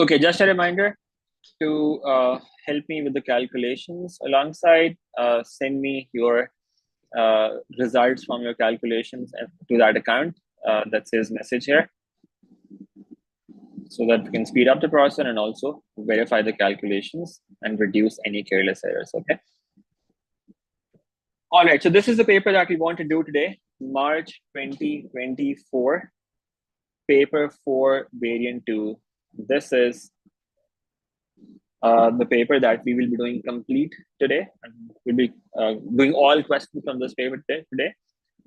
Okay, just a reminder to help me with the calculations alongside, send me your results from your calculations to that account that says message here, so that we can speed up the process and also verify the calculations and reduce any careless errors, okay? All right, so this is the paper that we want to do today, March 2024, paper 4, variant 2. This is the paper that we will be doing complete today. And we'll be doing all questions from this paper today.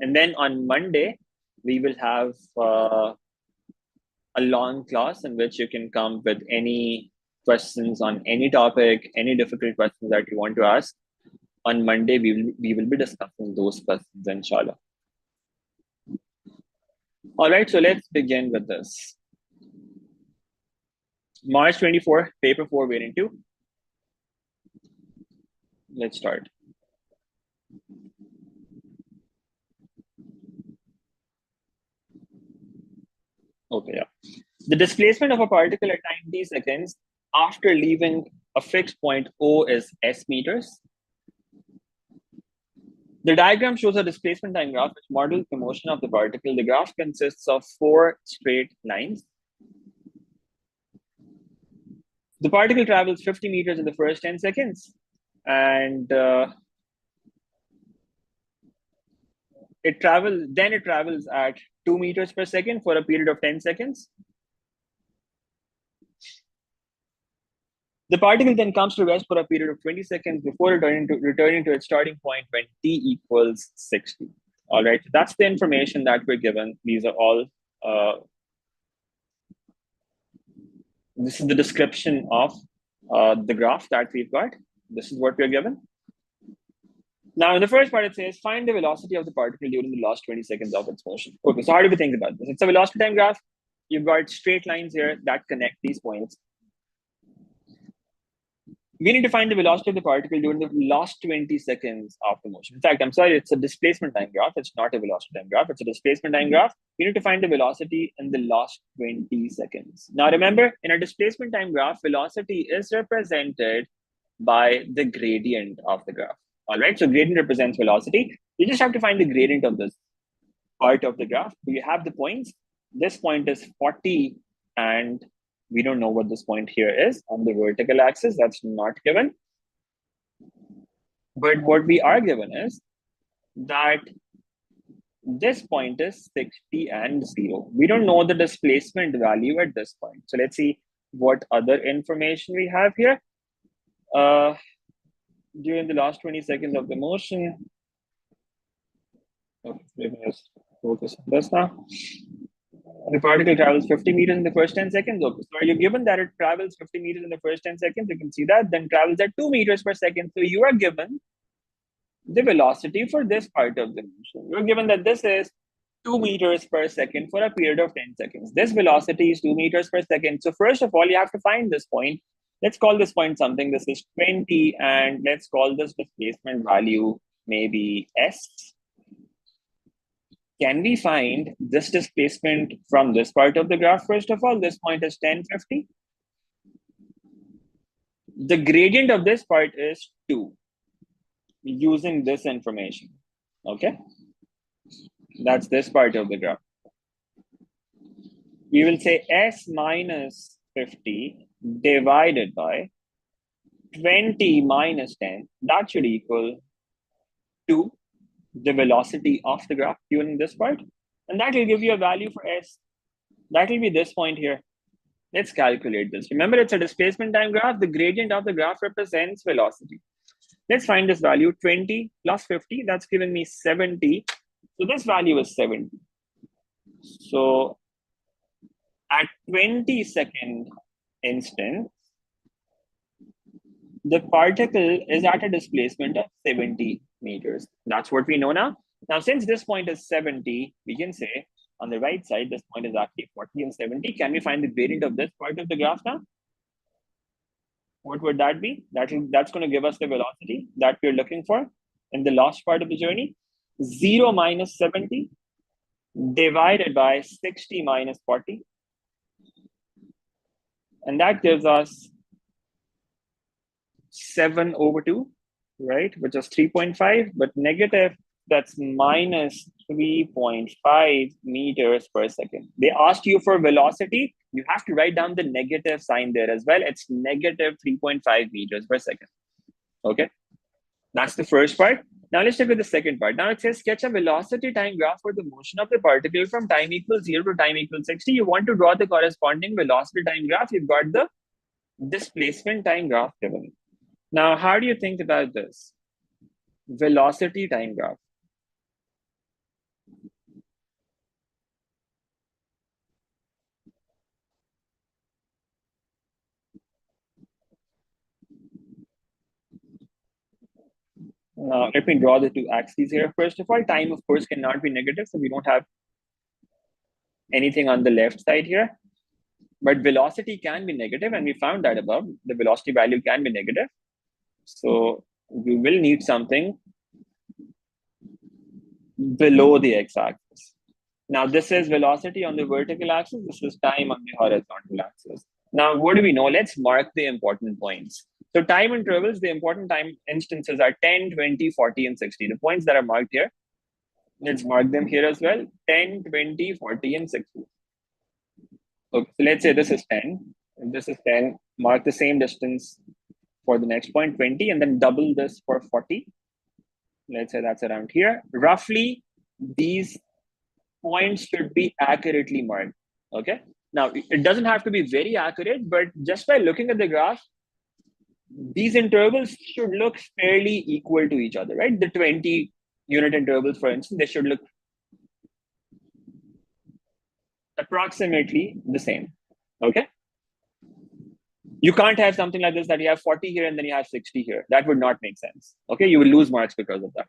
And then on Monday, we will have a long class in which you can come with any questions on any topic, any difficult questions that you want to ask. On Monday, we will be discussing those questions, inshallah. All right, so let's begin with this. March 24, paper 4, variant 2. Let's start. Okay, yeah. The displacement of a particle at time t seconds after leaving a fixed point O is s meters. The diagram shows a displacement time graph which models the motion of the particle. The graph consists of 4 straight lines. The particle travels 50 meters in the first 10 seconds, and it travels at 2 meters per second for a period of 10 seconds. The particle then comes to rest for a period of 20 seconds before returning to its starting point when t equals 60. All right, that's the information that we're given. These are all, this is the description of the graph that we've got. This is what we're given. Now, in the first part, it says, find the velocity of the particle during the last 20 seconds of its motion. Okay, so how do we think about this? It's a velocity time graph. You've got straight lines here that connect these points. We need to find the velocity of the particle during the last 20 seconds of the motion. In fact, I'm sorry, it's a displacement time graph. It's not a velocity time graph. It's a displacement time graph. We need to find the velocity in the last 20 seconds. Now, remember, in a displacement time graph, velocity is represented by the gradient of the graph. All right, so gradient represents velocity. You just have to find the gradient of this part of the graph. You have the points. This point is 40, and we don't know what this point here is on the vertical axis. That's not given. But what we are given is that this point is 60 and 0. We don't know the displacement value at this point. So let's see what other information we have here. During the last 20 seconds of the motion. Okay, let me just focus on this now. The particle travels 50 meters in the first 10 seconds. Okay, so you're given that it travels 50 meters in the first 10 seconds. You can see that, then travels at 2 meters per second. So you are given the velocity for this part of the motion. You're given that this is 2 meters per second for a period of 10 seconds. This velocity is 2 meters per second. So first of all, you have to find this point. Let's call this point something. This is 20, and let's call this displacement value maybe s. Can we find this displacement from this part of the graph? First of all, this point is 10, 50. The gradient of this part is 2, using this information, okay? That's this part of the graph. We will say s minus 50 divided by 20 minus 10. That should equal 2, the velocity of the graph during this part. And that will give you a value for s. That will be this point here. Let's calculate this. Remember, it's a displacement time graph. The gradient of the graph represents velocity. Let's find this value, 20 plus 50. That's giving me 70. So this value is 70. So at 20-second instant, the particle is at a displacement of 70 meters. That's what we know now. Now, since this point is 70, we can say on the right side, this point is actually 40 and 70. Can we find the gradient of this part of the graph now? What would that be? That's going to give us the velocity that we're looking for in the last part of the journey. 0 minus 70 divided by 60 minus 40. And that gives us 7/2, right? Which is 3.5, but negative, that's minus 3.5 meters per second. They asked you for velocity. You have to write down the negative sign there as well. It's negative 3.5 meters per second. Okay, that's the first part. Now let's check with the second part. Now it says sketch a velocity time graph for the motion of the particle from time equals 0 to time equals 60. You want to draw the corresponding velocity time graph. You've got the displacement time graph given. Now, how do you think about this? Velocity time graph. Let me draw the two axes here. First of all, time, of course, cannot be negative, so we don't have anything on the left side here. But velocity can be negative, and we found that above. The velocity value can be negative. So we will need something below the x-axis. Now, this is velocity on the vertical axis. This is time on the horizontal axis. Now, what do we know? Let's mark the important points. So time intervals, the important time instances are 10, 20, 40, and 60. The points that are marked here, let's mark them here as well. 10, 20, 40, and 60. Okay, so let's say this is 10. And this is 10. Mark the same distance for the next point, 20, and then double this for 40. Let's say that's around here. Roughly, these points should be accurately marked. Okay. Now, it doesn't have to be very accurate, but just by looking at the graph, these intervals should look fairly equal to each other, right? The 20 unit intervals, for instance, they should look approximately the same. Okay. You can't have something like this that you have 40 here and then you have 60 here. That would not make sense. Okay. You will lose marks because of that.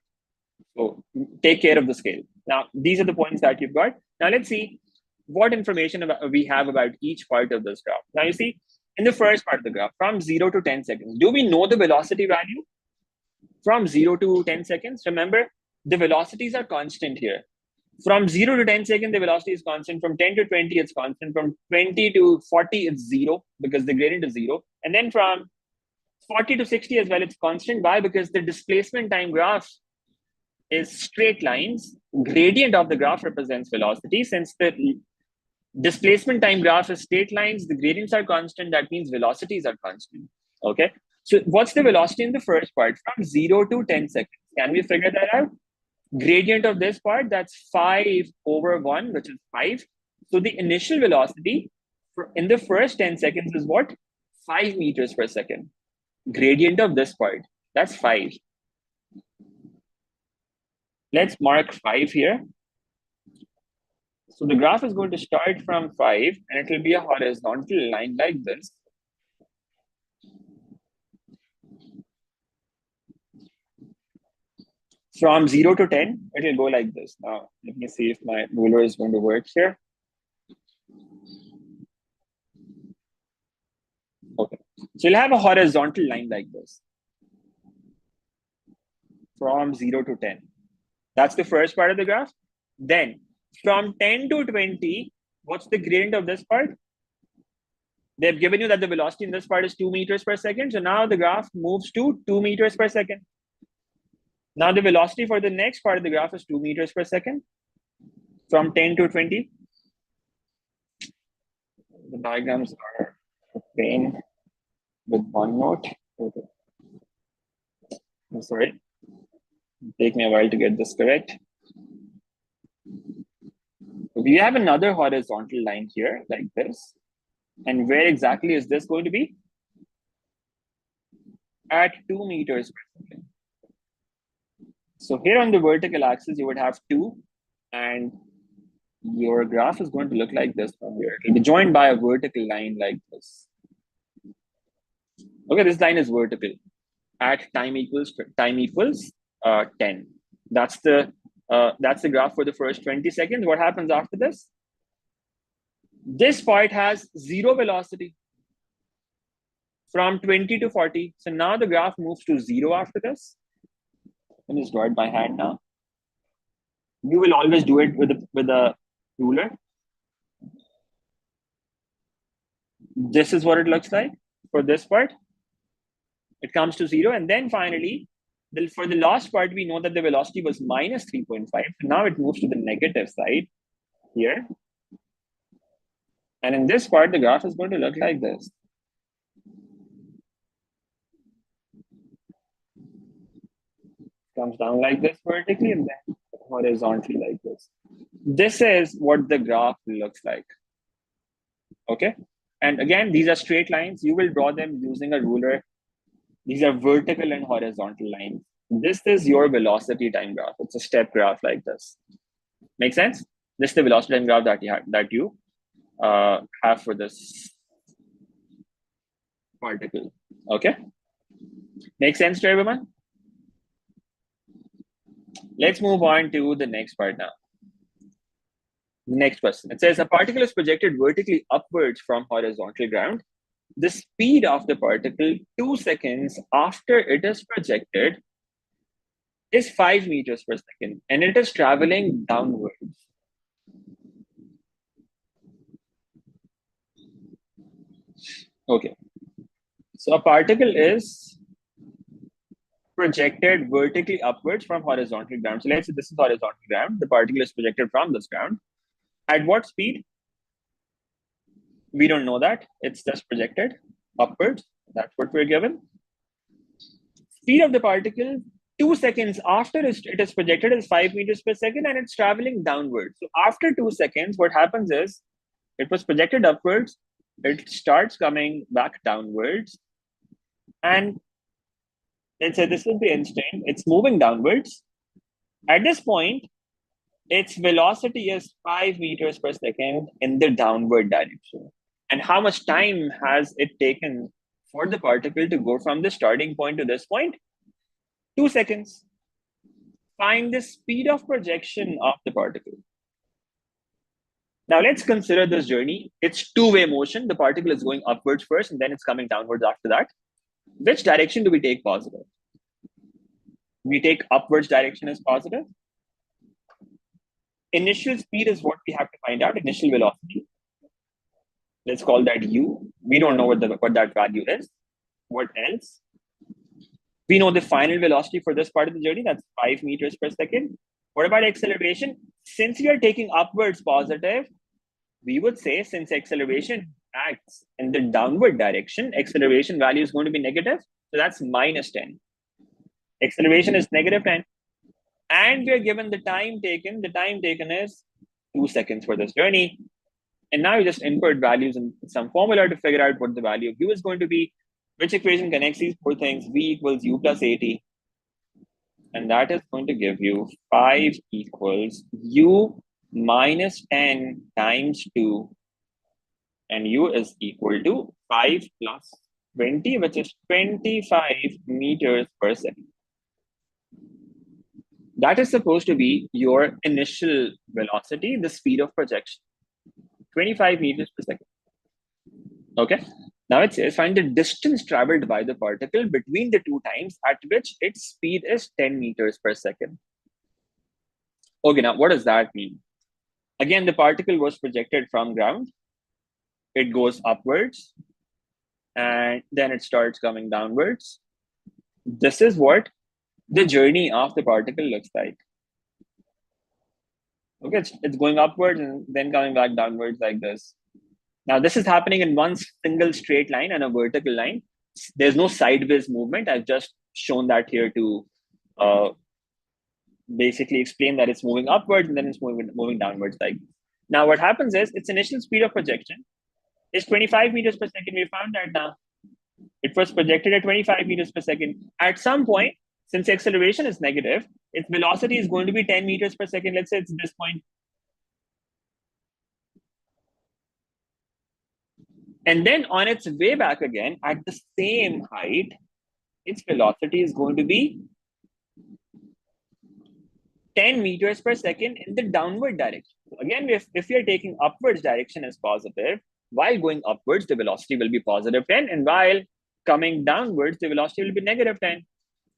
So take care of the scale. Now, these are the points that you've got. Now, let's see what information we have about each part of this graph. Now, you see, in the first part of the graph, from 0 to 10 seconds, do we know the velocity value? From 0 to 10 seconds, remember, the velocities are constant here. From 0 to 10 seconds, the velocity is constant. From 10 to 20, it's constant. From 20 to 40, it's 0 because the gradient is 0. And then from 40 to 60 as well, it's constant. Why? Because the displacement time graph is straight lines. Gradient of the graph represents velocity. Since the displacement time graph is straight lines, the gradients are constant. That means velocities are constant. Okay. So what's the velocity in the first part? From 0 to 10 seconds. Can we figure that out? Gradient of this part, that's 5/1, which is 5. So the initial velocity in the first 10 seconds is what? 5 meters per second. Gradient of this part, that's 5. Let's mark 5 here. So the graph is going to start from 5 and it will be a horizontal line like this. From 0 to 10, it will go like this. Now, let me see if my ruler is going to work here. Okay. So you'll have a horizontal line like this. From 0 to 10. That's the first part of the graph. Then from 10 to 20, what's the gradient of this part? They've given you that the velocity in this part is 2 meters per second. So now the graph moves to 2 meters per second. Now the velocity for the next part of the graph is 2 meters per second from 10 to 20. The diagrams are a pain with OneNote. Okay. I'm sorry. It'll take me a while to get this correct. We have another horizontal line here like this. And where exactly is this going to be? At 2 meters per second. So here on the vertical axis, you would have 2, and your graph is going to look like this from here. It will be joined by a vertical line like this. Okay, this line is vertical at time equals 10. That's the graph for the first 20 seconds. What happens after this? This part has 0 velocity from 20 to 40. So now the graph moves to 0 after this. Let me just draw it by hand now. You will always do it with a ruler. This is what it looks like for this part. It comes to 0. And then finally, for the last part, we know that the velocity was minus 3.5. So now it moves to the negative side here. And in this part, the graph is going to look like this. Comes down like this vertically and then horizontally like this. This is what the graph looks like. Okay. And again, these are straight lines. You will draw them using a ruler. These are vertical and horizontal lines. This is your velocity time graph. It's a step graph like this. Make sense? This is the velocity time graph that you have for this particle. Okay. Make sense to everyone? Let's move on to the next part now. The next question. It says a particle is projected vertically upwards from horizontal ground. The speed of the particle 2 seconds after it is projected is 5 meters per second, and it is traveling downwards. Okay. So a particle is projected vertically upwards from horizontal ground. So let's say this is horizontal ground. The particle is projected from this ground. At what speed? We don't know that. It's just projected upwards. That's what we're given. Speed of the particle 2 seconds after it is projected is 5 meters per second, and it's traveling downwards. So after 2 seconds, what happens is it was projected upwards. It starts coming back downwards. And let's say this is the instant. It's moving downwards. At this point, its velocity is 5 meters per second in the downward direction. And how much time has it taken for the particle to go from the starting point to this point? 2 seconds. Find the speed of projection of the particle. Now let's consider this journey. It's two-way motion. The particle is going upwards first, and then it's coming downwards after that. Which direction do we take positive? We take upwards direction as positive. Initial speed is what we have to find out, initial velocity. Let's call that u. We don't know what that value is. What else? We know the final velocity for this part of the journey, that's 5 meters per second. What about acceleration? Since we are taking upwards positive, we would say since acceleration acts in the downward direction, acceleration value is going to be negative. So that's minus 10. Acceleration is negative 10. And we are given the time taken. The time taken is 2 seconds for this journey. And now you just input values in some formula to figure out what the value of u is going to be. Which equation connects these four things? V equals u plus at. And that is going to give you 5 equals u minus 10 times 2. And u is equal to 5 plus 20, which is 25 meters per second. That is supposed to be your initial velocity, the speed of projection. 25 meters per second. Okay. Now it says find the distance traveled by the particle between the two times at which its speed is 10 meters per second. Okay, now what does that mean? Again, the particle was projected from ground. It goes upwards and then it starts coming downwards. This is what the journey of the particle looks like. Okay, it's going upwards and then coming back downwards like this. Now, this is happening in one single straight line and a vertical line. There's no sideways movement. I've just shown that here to basically explain that it's moving upwards and then it's moving downwards. Like now, what happens is its initial speed of projection is 25 meters per second. We found that now. It was projected at 25 meters per second. At some point, since acceleration is negative, its velocity is going to be 10 meters per second. Let's say it's this point. And then on its way back again, at the same height, its velocity is going to be 10 meters per second in the downward direction. So again, if we are taking upwards direction as positive, while going upwards, the velocity will be positive 10. And while coming downwards, the velocity will be negative 10.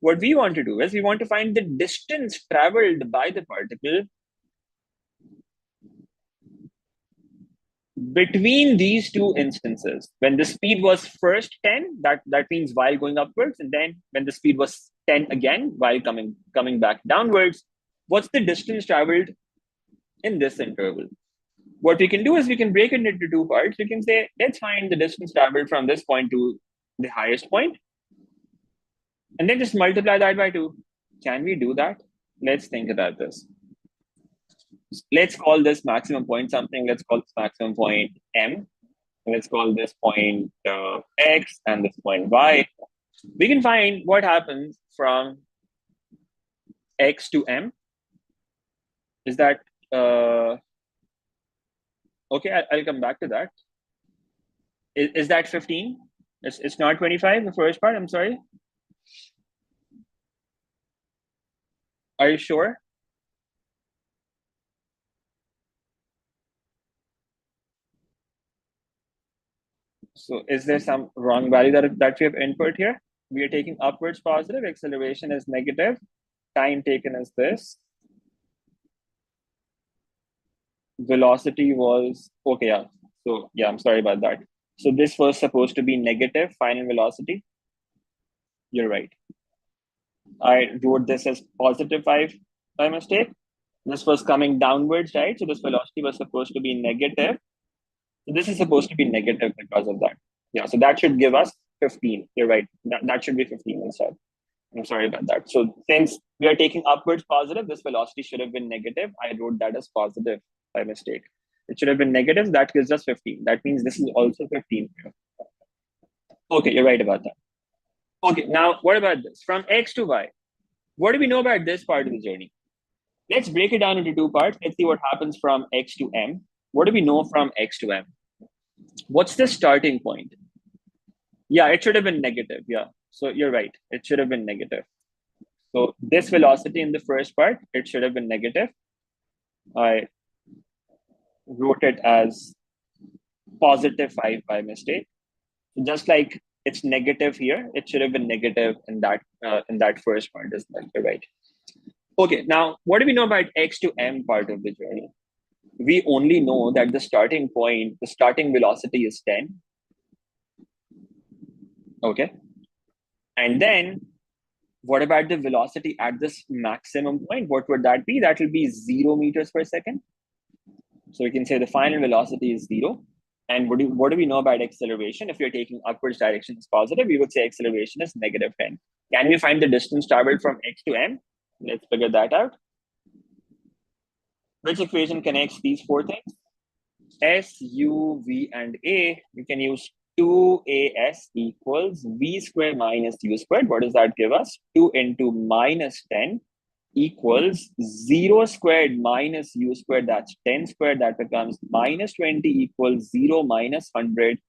What we want to do is we want to find the distance traveled by the particle between these two instances, when the speed was first 10, that means while going upwards, and then when the speed was 10 again while coming back downwards, what's the distance traveled in this interval? What we can do is we can break it into two parts. We can say, let's find the distance traveled from this point to the highest point, and then just multiply that by 2. Can we do that? Let's think about this. Let's call this maximum point something. Let's call this maximum point M. Let's call this point X and this point Y. We can find what happens from X to M. Is that okay? I'll come back to that. Is that 15? It's not 25, the first part, I'm sorry. Are you sure? So is there some wrong value that we have input here? We are taking upwards positive, acceleration is negative, time taken is this. Velocity was, okay, yeah. So yeah, I'm sorry about that. So this was supposed to be negative final velocity. You're right. I wrote this as positive 5 by mistake. This was coming downwards, right? So this velocity was supposed to be negative. So this is supposed to be negative because of that. Yeah, so that should give us 15. You're right. That should be 15 instead. I'm sorry about that. So since we are taking upwards positive, this velocity should have been negative. I wrote that as positive by mistake. It should have been negative. That gives us 15. That means this is also 15. Okay, you're right about that. Okay, now what about this? From X to Y, what do we know about this part of the journey? Let's break it down into two parts. Let's see what happens from X to M. What do we know from X to M? What's the starting point? Yeah, it should have been negative. Yeah, so you're right. It should have been negative. So this velocity in the first part, it should have been negative. I wrote it as positive 5 by mistake. Just like it's negative here, it should have been negative in that first part as well. You're right. Okay, now what do we know about X to M part of the journey? We only know that the starting point, the starting velocity is 10. Okay. And then what about the velocity at this maximum point? What would that be? That will be 0 meters per second. So we can say the final velocity is 0. And what do we know about acceleration? If you're taking upwards direction is positive, we would say acceleration is negative 10. Can we find the distance traveled from X to M? Let's figure that out. Which equation connects these four things? S, U, V, and A. We can use 2AS equals V squared minus U squared. What does that give us? 2 into minus 10 equals 0 squared minus U squared. That's 10 squared. That becomes minus 20 equals 0 minus 100.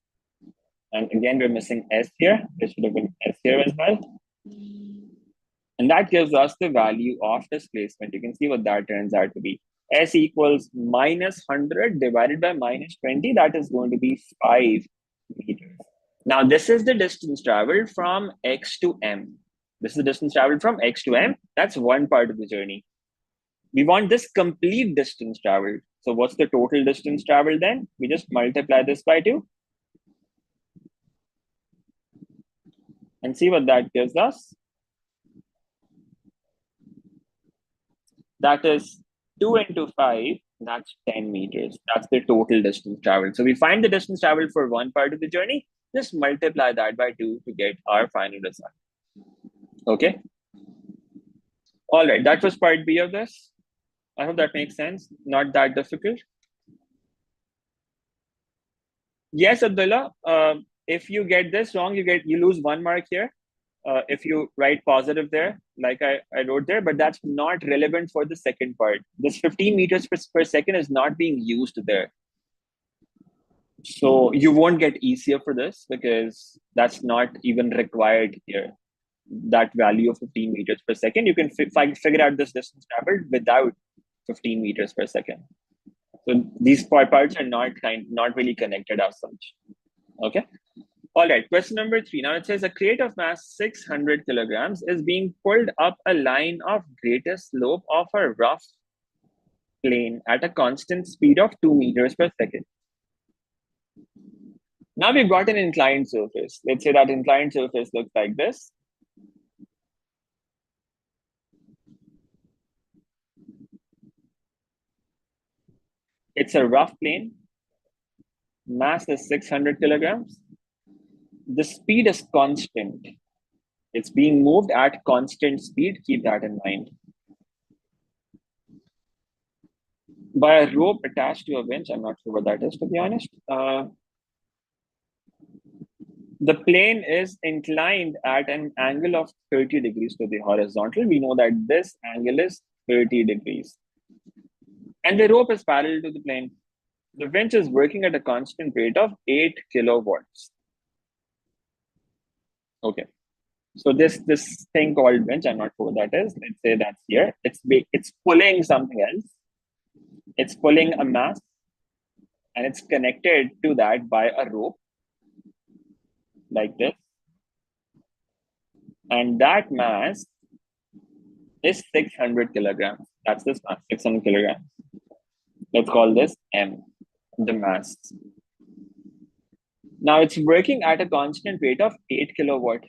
And again, we're missing S here. There should have been S here as well. And that gives us the value of displacement. You can see what that turns out to be. S equals minus 100 divided by minus 20. That is going to be 5 meters. Now, this is the distance traveled from X to M. This is the distance traveled from X to M. That's one part of the journey. We want this complete distance traveled. So what's the total distance traveled then? We just multiply this by 2. And see what that gives us. That is 2 into 5, that's 10 meters. That's the total distance traveled. So we find the distance traveled for one part of the journey, just multiply that by 2 to get our final result. Okay. All right, that was part B of this. I hope that makes sense. Not that difficult. Yes, Abdullah. If you get this wrong, you lose 1 mark here. If you write positive there, like I wrote there, but that's not relevant for the second part. This 15 meters per second is not being used there. So you won't get easier for this because that's not even required here. That value of 15 meters per second, you can figure out this distance traveled without 15 meters per second. So these parts are not really connected as such. Okay. All right, question number 3. Now it says a crate of mass 600 kilograms is being pulled up a line of greatest slope of a rough plane at a constant speed of 2 meters per second. Now we've got an inclined surface. Let's say that inclined surface looks like this. It's a rough plane. Mass is 600 kilograms. The speed is constant. It's being moved at constant speed. Keep that in mind. By a rope attached to a winch. I'm not sure what that is, to be honest. The plane is inclined at an angle of 30 degrees to the horizontal. We know that this angle is 30 degrees. And the rope is parallel to the plane. The winch is working at a constant rate of 8 kilowatts. Okay. So this thing called winch, I'm not sure what that is. Let's say that's here. It's pulling something else. It's pulling a mass, and it's connected to that by a rope like this. And that mass is 600 kilograms. That's this mass, 600 kilograms. Let's call this M, the mass. Now it's working at a constant rate of 8 kilowatt.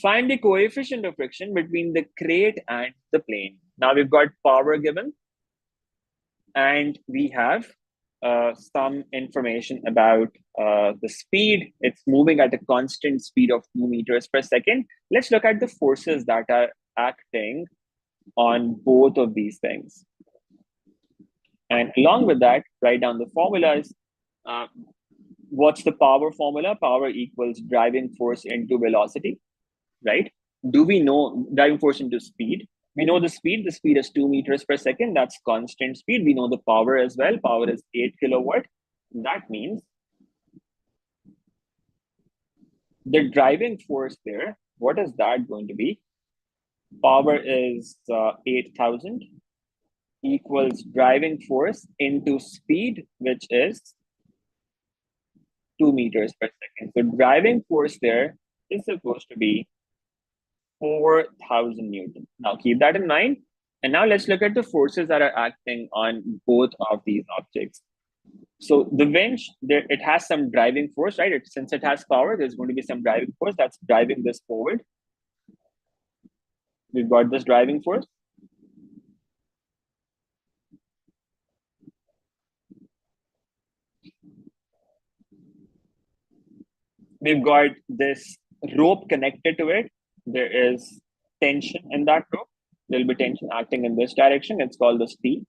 Find the coefficient of friction between the crate and the plane. Now we've got power given, and we have some information about the speed. It's moving at a constant speed of 2 meters per second. Let's look at the forces that are acting on both of these things. And along with that, write down the formulas. What's the power formula? Power equals driving force into velocity, right? Do we know driving force into speed? We know the speed. The speed is 2 meters per second. That's constant speed. We know the power as well. Power is 8 kilowatt. That means the driving force there, what is that going to be? Power is 8,000 equals driving force into speed, which is 2 meters per second. So driving force there is supposed to be 4,000 Newton. Now keep that in mind. And now let's look at the forces that are acting on both of these objects. So the winch, it has some driving force, right? Since it has power, there's going to be some driving force that's driving this forward. We've got this driving force. We've got this rope connected to it. There is tension in that rope. There'll be tension acting in this direction. It's called the T.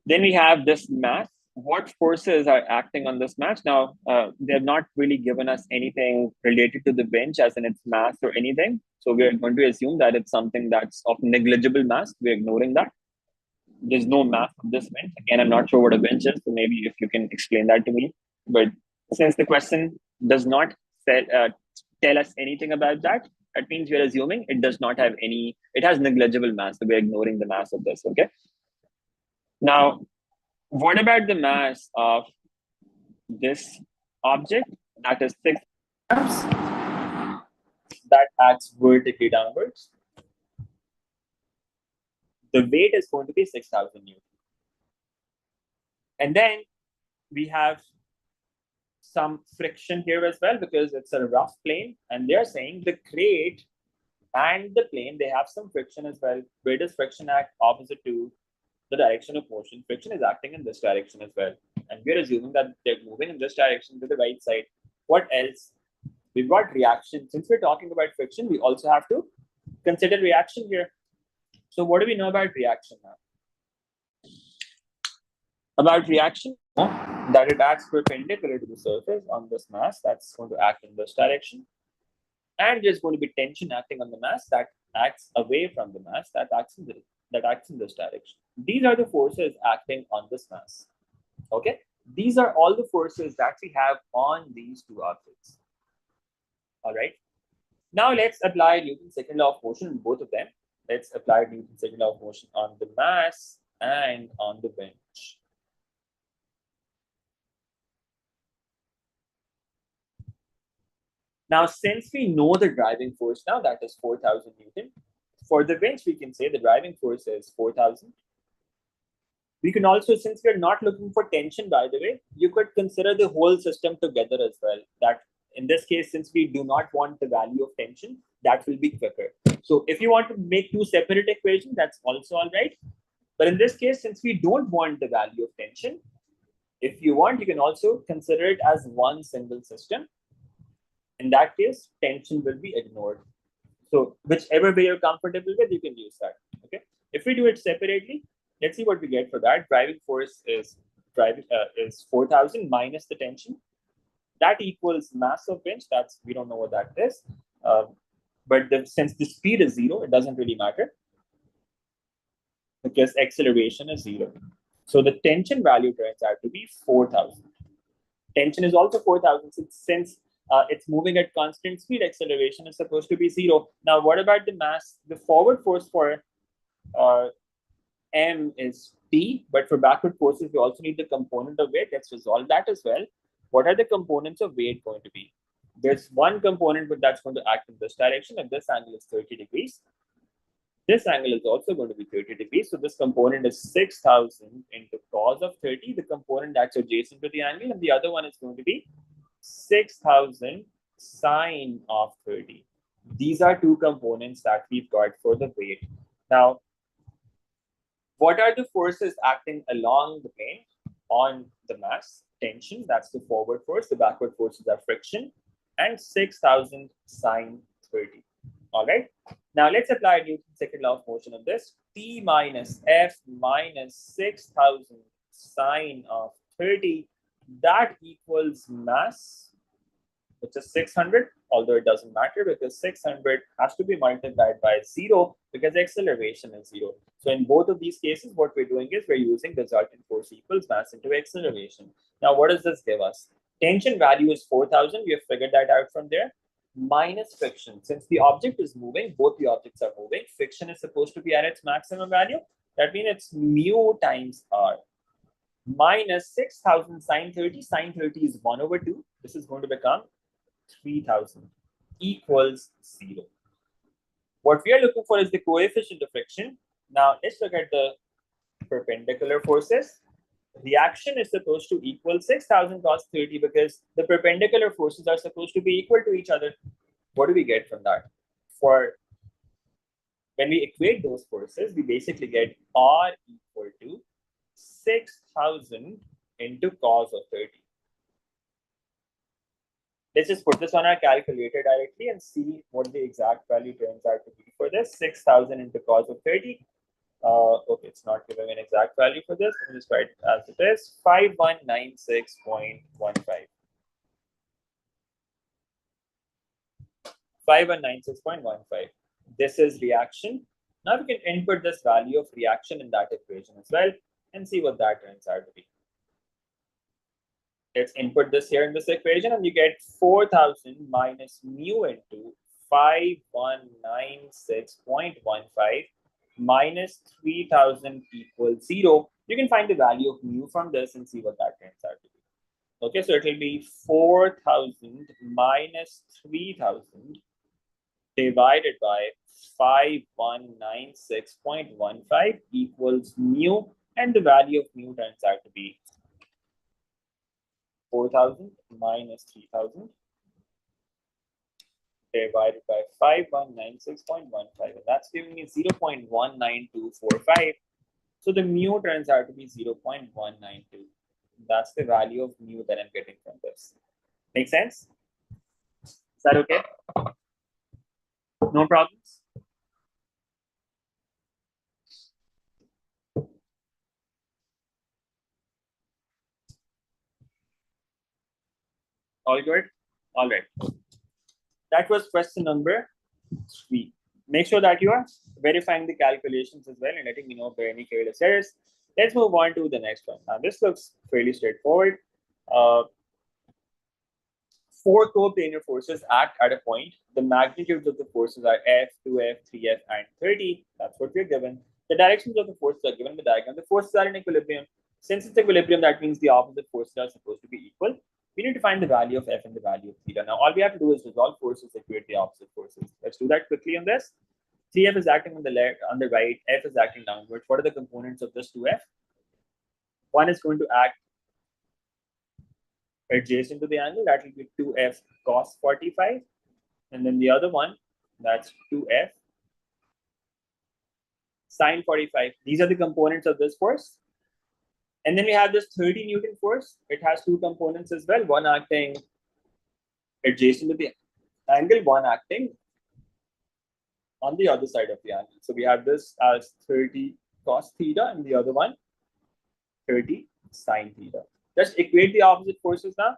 Then we have this mass. What forces are acting on this mass? Now, they have not really given us anything related to the winch as in its mass or anything. So we're going to assume that it's something that's of negligible mass. We're ignoring that. There's no mass of this winch. Again, I'm not sure what a winch is, so maybe if you can explain that to me. But since the question does not tell us anything about that, that means we're assuming it does not have any, it has negligible mass. So we're ignoring the mass of this, okay? Now, what about the mass of this object that is 6 grams that acts vertically downwards? The weight is going to be 6,000 Newton. And then we have some friction here as well because it's a rough plane. And they're saying the crate and the plane, they have some friction as well. Where does friction act? Opposite to the direction of motion. Friction is acting in this direction as well. And we're assuming that they're moving in this direction to the right side. What else? We've got reaction. Since we're talking about friction, we also have to consider reaction here. So what do we know about reaction now? About reaction, that it acts perpendicular to the surface on this mass, that's going to act in this direction. And there's going to be tension acting on the mass that acts away from the mass that acts in this direction. These are the forces acting on this mass. Okay, these are all the forces that we have on these two objects. All right. Now let's apply Newton's second law of motion on both of them. Let's apply Newton's second law of motion on the mass and on the winch. Now, since we know the driving force now, that is 4,000 Newton. For the winch, we can say the driving force is 4,000. We can also, since we're not looking for tension, by the way, you could consider the whole system together as well. That in this case, since we do not want the value of tension, that will be quicker. So if you want to make two separate equations, that's also all right. But in this case, since we don't want the value of tension, if you want, you can also consider it as one single system. In that case, tension will be ignored. So whichever way you're comfortable with, you can use that. Okay. If we do it separately, let's see what we get for that. Driving force is 4,000 minus the tension. That equals mass of winch. That's, we don't know what that is. But since the speed is 0, it doesn't really matter because acceleration is 0. So the tension value turns out to be 4,000. Tension is also 4,000 since it's moving at constant speed. Acceleration is supposed to be 0. Now, what about the mass? The forward force for M is T, but for backward forces, we also need the component of weight. Let's resolve that as well. What are the components of weight going to be? There's one component that's going to act in this direction, and this angle is 30 degrees. This angle is also going to be 30 degrees. So this component is 6,000 into cos of 30, the component that's adjacent to the angle, and the other one is going to be 6,000 sine of 30. These are two components that we've got for the weight. Now, what are the forces acting along the plane on the mass? Tension, that's the forward force. The backward forces are friction, and 6,000 sine 30. All right. Now let's apply Newton's second law of motion on this. T minus F minus 6,000 sine of 30. That equals mass, which is 600, although it doesn't matter because 600 has to be multiplied by 0 because acceleration is 0. So in both of these cases, what we're doing is we're using resultant force equals mass into acceleration. Now, what does this give us? Tension value is 4,000. We have figured that out from there. Minus friction. Since the object is moving, both the objects are moving. Friction is supposed to be at its maximum value. That means it's mu times r. Minus 6,000 sine 30. Sine 30 is 1 over 2. This is going to become 3,000 equals 0. What we are looking for is the coefficient of friction. Now, let's look at the perpendicular forces. Reaction is supposed to equal 6,000 cos 30 because the perpendicular forces are supposed to be equal to each other. What do we get from that? For when we equate those forces, we basically get R equal to 6,000 into cos of 30. Let's just put this on our calculator directly and see what the exact value turns out to be for this. 6,000 into cos of 30. Okay, it's not giving an exact value for this. Let me just write it as it is. 5196.15. 5196.15. This is reaction. Now we can input this value of reaction in that equation as well and see what that turns out to be. Let's input this here in this equation and you get 4,000 minus mu into 5196.15 minus 3,000 equals 0. You can find the value of mu from this and see what that turns out to be. Okay, so it will be 4,000 minus 3,000 divided by 5196.15 equals mu, and the value of mu turns out to be 4,000 minus 3,000 divided by 5196.15, and that's giving me 0.19245. So the mu turns out to be 0.192. That's the value of mu that I'm getting from this. Make sense? Is that okay? No problems? All good? All right. That was question number 3. Make sure that you are verifying the calculations as well and letting me know if there are any careless errors. Let's move on to the next one. Now, this looks fairly straightforward. 4 coplanar forces act at a point. The magnitudes of the forces are F, 2F, 3F, and 30. That's what we're given. The directions of the forces are given in the diagram. The forces are in equilibrium. Since it's equilibrium, that means the opposite forces are supposed to be equal. We need to find the value of F and the value of theta. Now, all we have to do is resolve forces, equate the opposite forces. Let's do that quickly on this. 3F is acting on the left, on the right. F is acting downwards. What are the components of this 2F? One is going to act adjacent to the angle, that will be 2f cos 45. And then the other one, that's 2f sine 45. These are the components of this force. And then we have this 30 Newton force. It has two components as well, one acting adjacent to the angle, one acting on the other side of the angle. So we have this as 30 cos theta and the other one 30 sine theta. Just equate the opposite forces now.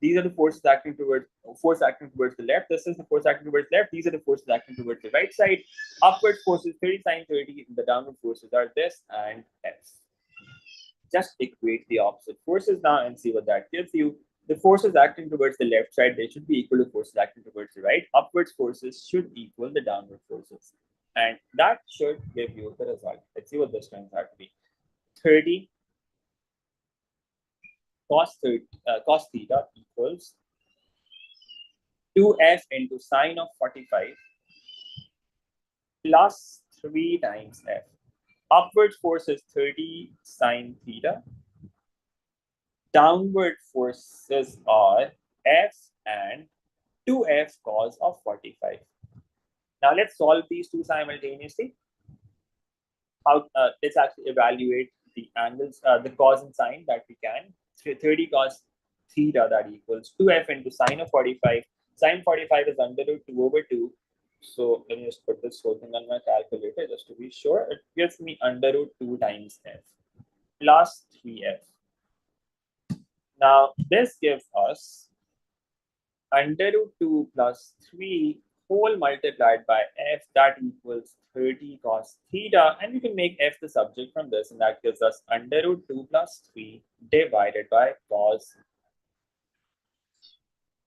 These are the forces acting towards the left. This is the force acting towards left. These are the forces acting towards the right side. Upward forces 30 sine 30. The downward forces are this and F. Just equate the opposite forces now and see what that gives you. The forces acting towards the left side, they should be equal to forces acting towards the right. Upwards forces should equal the downward forces. And that should give you the result. Let's see what this turns out to be. 30 cos theta equals 2f into sine of 45 plus 3 times f. Upward force is 30 sine theta. Downward forces are f and 2f cos of 45. Now let's solve these two simultaneously. Let's actually evaluate the angles, the cos and sine that we can. 30 cos theta, that equals 2f into sine of 45. Sine 45 is under root 2 over 2. So let me just put this whole thing on my calculator just to be sure. It gives me under root 2 times f plus 3f. Now this gives us under root 2 plus 3 whole multiplied by f, that equals 30 cos theta, and we can make f the subject from this, and that gives us under root 2 plus 3 divided by cos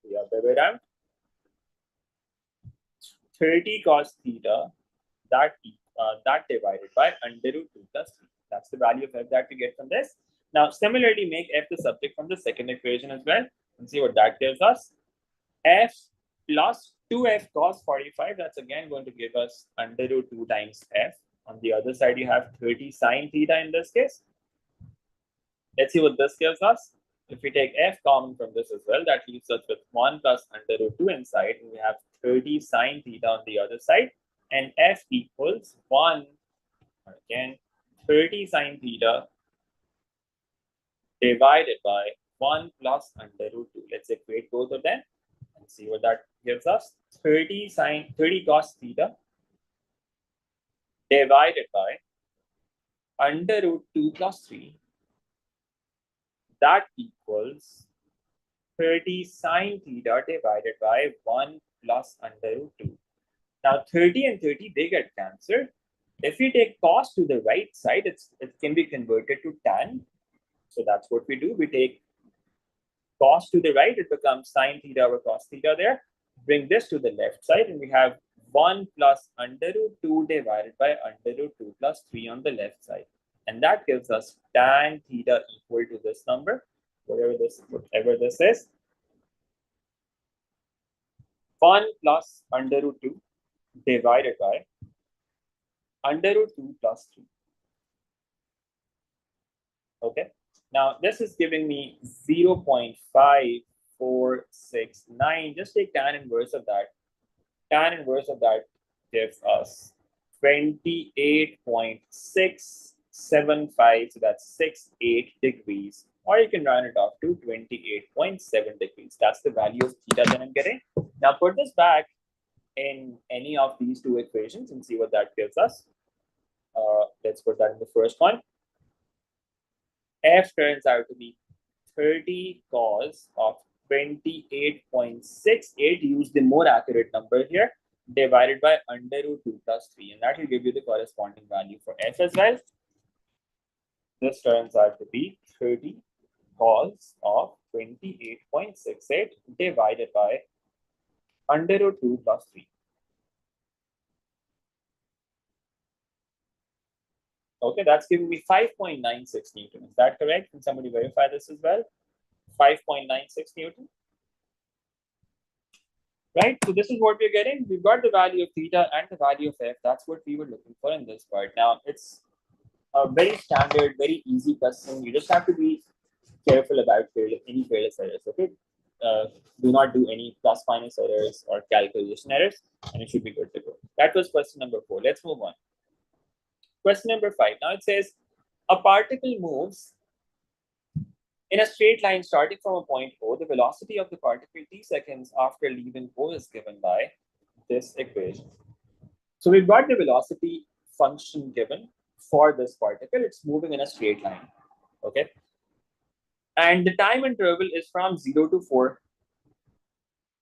the other way around. 30 cos theta, that divided by under root 2 plus 3. That's the value of f that we get from this. Now similarly, make f the subject from the second equation as well and see what that gives us. F plus 2f cos 45, that's again going to give us under root 2 times f. On the other side, you have 30 sine theta in this case. Let's see what this gives us. If we take f common from this as well, that leaves us with 1 plus under root 2 inside, and we have 30 sine theta on the other side, and f equals 1, again, 30 sine theta divided by 1 plus under root 2. Let's equate both of them and see what that gives us. 30 cos theta divided by under root 2 plus 3. That equals 30 sine theta divided by 1 plus under root 2. Now 30 and 30, they get cancelled. If we take cos to the right side, it can be converted to tan. So that's what we do. We take cos to the right, it becomes sine theta over cos theta there. Bring this to the left side, and we have 1 plus under root 2 divided by under root 2 plus 3 on the left side. And that gives us tan theta equal to this number, whatever this is. 1 plus under root 2 divided by under root 2 plus 3. Okay. Now this is giving me 0.5469. Just take tan inverse of that. Tan inverse of that gives us 28.675. So that's 68 degrees. Or you can round it off to 28.7 degrees. That's the value of theta that I'm getting. Now put this back in any of these two equations and see what that gives us. Let's put that in the first one. F turns out to be 30 cos of 28.68. Use the more accurate number here, divided by under root 2 plus 3. And that will give you the corresponding value for F as well. This turns out to be 30 cos of 28.68 divided by under root 2 plus 3. Okay, that's giving me 5.96 Newton. Is that correct? Can somebody verify this as well? 5.96 Newton. Right, so this is what we're getting. We've got the value of theta and the value of f. That's what we were looking for in this part. Now, it's A very standard, very easy question. You just have to be careful about any careless errors. Okay, uh, do not do any plus minus errors or calculation errors, and it should be good to go. That was question number 4. Let's move on. Question number 5. Now it says a particle moves in a straight line starting from a point O. The velocity of the particle t seconds after leaving O is given by this equation. So we've got the velocity function given for this particle. It's moving in a straight line. Okay. And the time interval is from 0 to 4.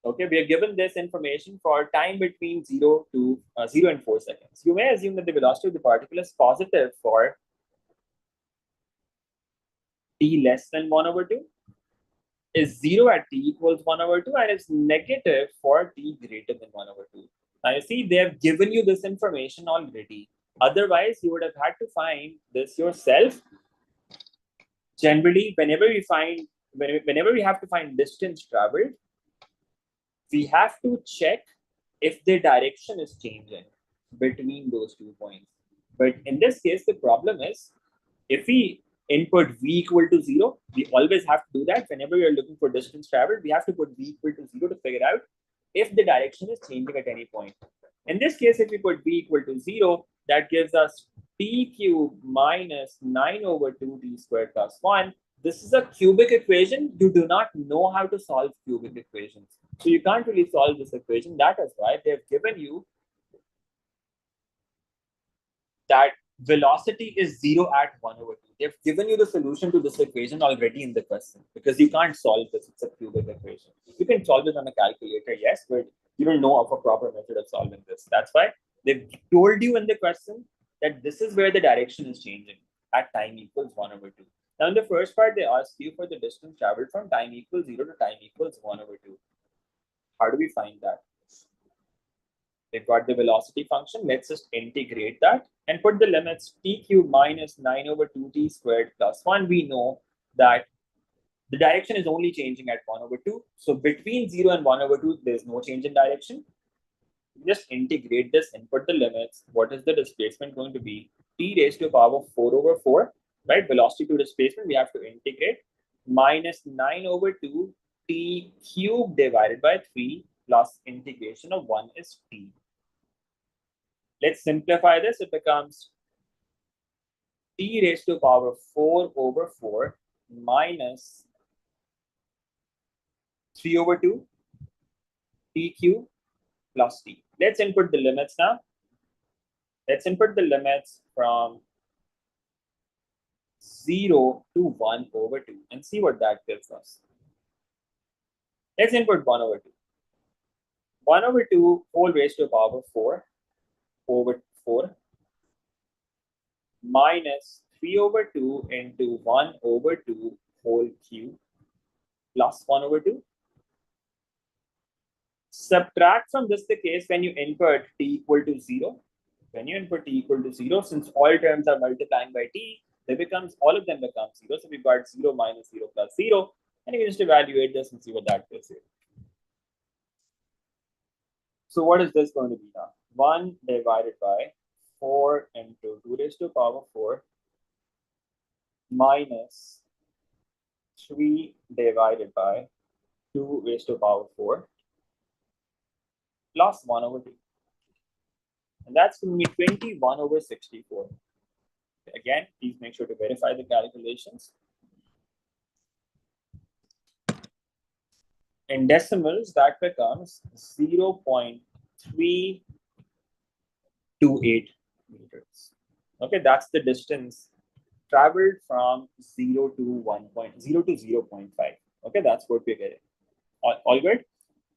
Okay, we are given this information for time between 0 to 0 and 4 seconds. You may assume that the velocity of the particle is positive for t less than 1 over 2, is 0 at t equals 1 over 2, and is negative for t greater than 1 over 2. Now you see, they have given you this information already. Otherwise, you would have had to find this yourself. Generally, whenever we have to find distance traveled, we have to check if the direction is changing between those 2 points. But in this case, the problem is if we input v equal to 0, we always have to do that. Whenever we are looking for distance traveled, we have to put v equal to 0 to figure out if the direction is changing at any point. In this case, if we put v equal to 0, that gives us t cube minus 9 over 2t squared plus 1. This is a cubic equation. You do not know how to solve cubic equations. So you can't really solve this equation. That is why they've given you that velocity is 0 at 1 over 2. They've given you the solution to this equation already in the question because you can't solve this. It's a cubic equation. You can solve it on a calculator, yes, but you don't know of a proper method of solving this. That's why they've told you in the question that this is where the direction is changing at time equals 1 over 2. Now, in the first part, they ask you for the distance traveled from time equals 0 to time equals 1 over 2. How do we find that? They've got the velocity function. Let's just integrate that and put the limits t cube minus 9 over 2t squared plus 1. We know that the direction is only changing at 1 over 2. So between 0 and 1 over 2, there's no change in direction. Just integrate this and put the limits. What is the displacement going to be? T raised to the power 4 over 4, right? Velocity to displacement, we have to integrate minus 9 over 2 t cube divided by 3 plus integration of 1 is t. Let's simplify this. It becomes t raised to the power 4 over 4 minus 3 over 2 t cube plus t. Let's input the limits now. Let's input the limits from 0 to 1 over 2 and see what that gives us. Let's input 1 over 2. 1 over 2 whole raised to the power 4 over 4 minus 3 over 2 into 1 over 2 whole cube plus 1 over 2. Subtract from this the case when you input t equal to 0. When you input t equal to 0, since all terms are multiplying by t, all of them become 0. So we've got 0 minus 0 plus 0. And you can just evaluate this and see what that gives you. So what is this going to be now? 1 divided by 4 into 2 raised to the power 4 minus 3 divided by 2 raised to the power 4 plus 1 over 2. And that's going to be 21 over 64. Again, please make sure to verify the calculations. In decimals, that becomes 0.328 meters. Okay, that's the distance traveled from 0 to 0 to 0.5. Okay, that's what we're getting. All good?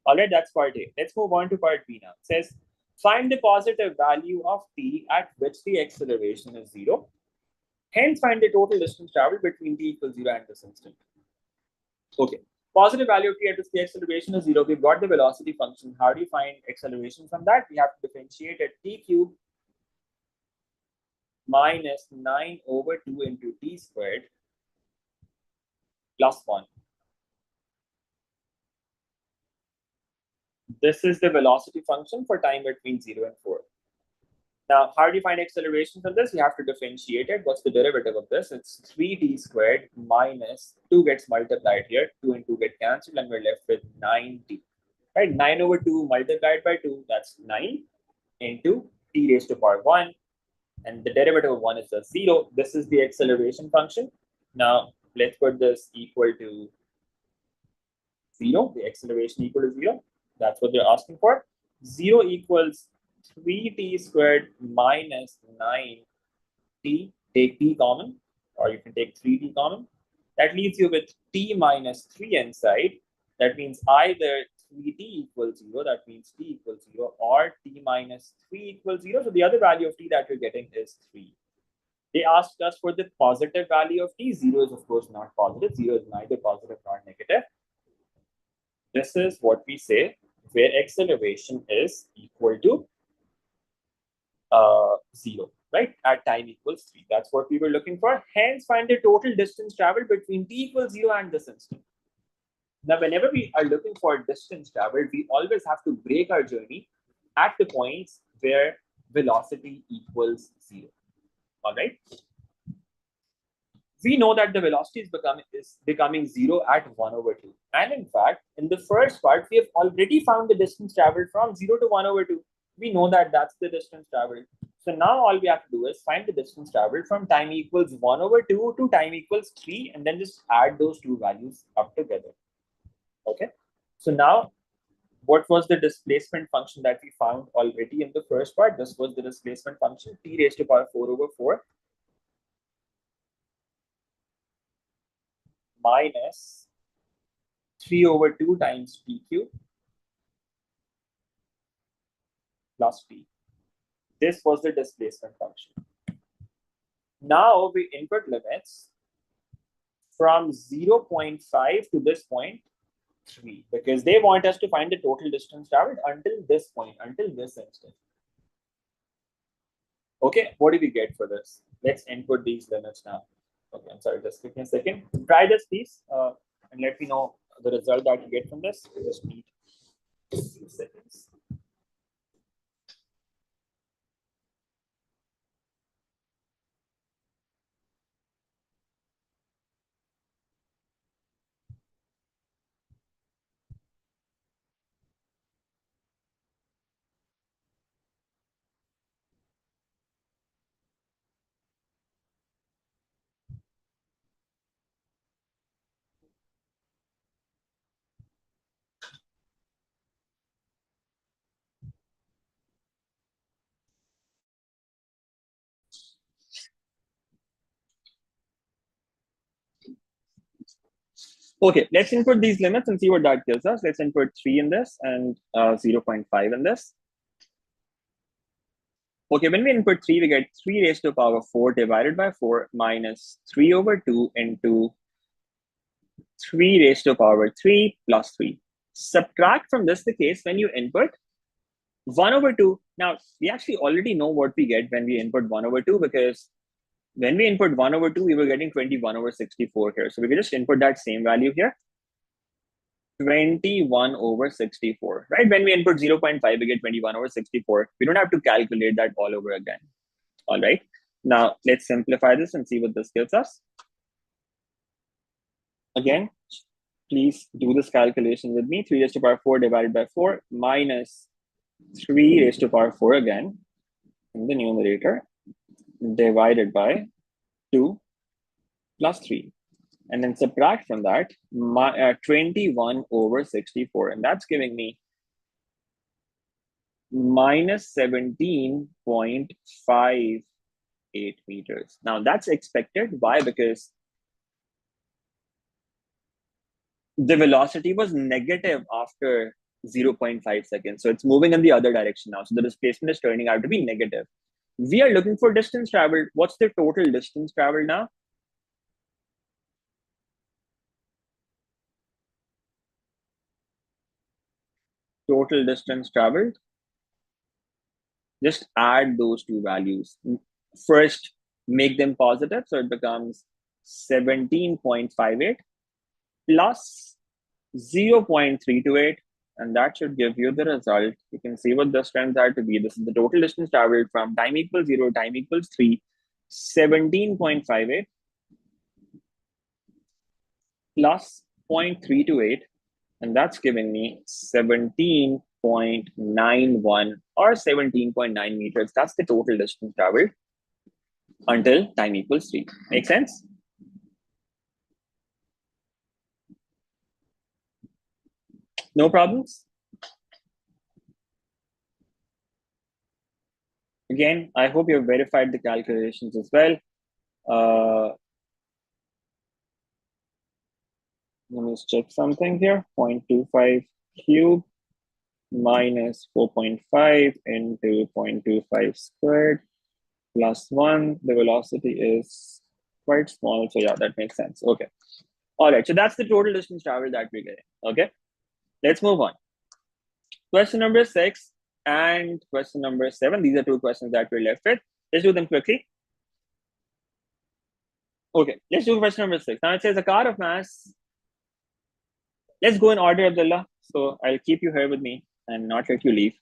All right, that's part A. Let's move on to part B now. It says, find the positive value of t at which the acceleration is 0. Hence, find the total distance traveled between t equals 0 and this instant. Okay. Positive value of t at which the acceleration is 0. We've got the velocity function. How do you find acceleration from that? We have to differentiate at t cube minus 9 over 2 into t squared plus 1. This is the velocity function for time between 0 and 4. Now, how do you find acceleration from this? You have to differentiate it. What's the derivative of this? It's 3t squared minus 2 gets multiplied here. 2 and 2 get cancelled and we're left with 9t. Right? 9 over 2 multiplied by 2, that's 9 into t raised to power 1. And the derivative of 1 is a 0. This is the acceleration function. Now, let's put this equal to 0. The acceleration equal to 0. That's what they're asking for. 0 equals 3t squared minus 9t. Take t common, or you can take 3t common. That leaves you with t minus 3 inside. That means either 3t equals 0, that means t equals 0, or t minus 3 equals 0. So the other value of t that you're getting is 3. They asked us for the positive value of t. 0 is, of course, not positive. 0 is neither positive nor negative. This is what we say where acceleration is equal to 0, right? At time equals 3. That's what we were looking for. Hence, find the total distance traveled between t equals 0 and this instant. Now, whenever we are looking for distance traveled, we always have to break our journey at the points where velocity equals 0. All right. We know that the velocity is becoming 0 at 1 over 2. And in fact, in the first part, we have already found the distance traveled from 0 to 1 over 2. We know that that's the distance traveled. So now all we have to do is find the distance traveled from time equals 1 over 2 to time equals 3, and then just add those two values up together. Okay. So now, what was the displacement function that we found already in the first part? This was the displacement function, t raised to power 4 over 4 minus 3 over 2 times p cube plus p. This was the displacement function. Now we input limits from 0.5 to this point 3, because they want us to find the total distance traveled until this point, until this instant. Okay, what do we get for this? Let's input these limits now. Okay, I'm sorry, just give me a second. Try this, please, and let me know the result that you get from this. We just need a few seconds. Okay, let's input these limits and see what that gives us. Let's input 3 in this and 0.5 in this. Okay, when we input 3, we get 3 raised to the power 4 divided by 4 minus 3 over 2 into 3 raised to the power 3 plus 3. Subtract from this the case when you input 1 over 2. Now, we actually already know what we get when we input 1 over 2, because when we input 1 over 2, we were getting 21 over 64 here. So we can just input that same value here. 21 over 64, right? When we input 0.5, we get 21 over 64. We don't have to calculate that all over again. All right. Now, let's simplify this and see what this gives us. Again, please do this calculation with me. 3 raised to the power 4 divided by 4 minus 3 raised to the power 4 again in the numerator divided by 2 plus 3. And then subtract from that 21 over 64. And that's giving me minus 17.58 meters. Now that's expected. Why? Because the velocity was negative after 0.5 seconds. So it's moving in the other direction now. So the displacement is turning out to be negative. We are looking for distance traveled. What's the total distance traveled now? Total distance traveled. Just add those two values. First, make them positive. So it becomes 17.58 plus 0.328 And that should give you the result. You can see what the strengths are to be. This is the total distance traveled from time equals 0 to time equals 3, 17.58 plus 0.328, and that's giving me 17.91 or 17.9 meters. That's the total distance traveled until time equals 3. Make sense? No problems? Again, I hope you've verified the calculations as well. Let me just check something here. 0.25 cubed minus 4.5 into 0.25 squared plus 1. The velocity is quite small. So yeah, that makes sense. Okay. All right. So that's the total distance traveled that we're getting. Okay. Let's move on. Question number 6 and question number 7. These are two questions that we're left with. Let's do them quickly. Okay. Let's do question number 6. Now it says a car of mass. Let's go in order, Abdullah. So I'll keep you here with me and not let you leave.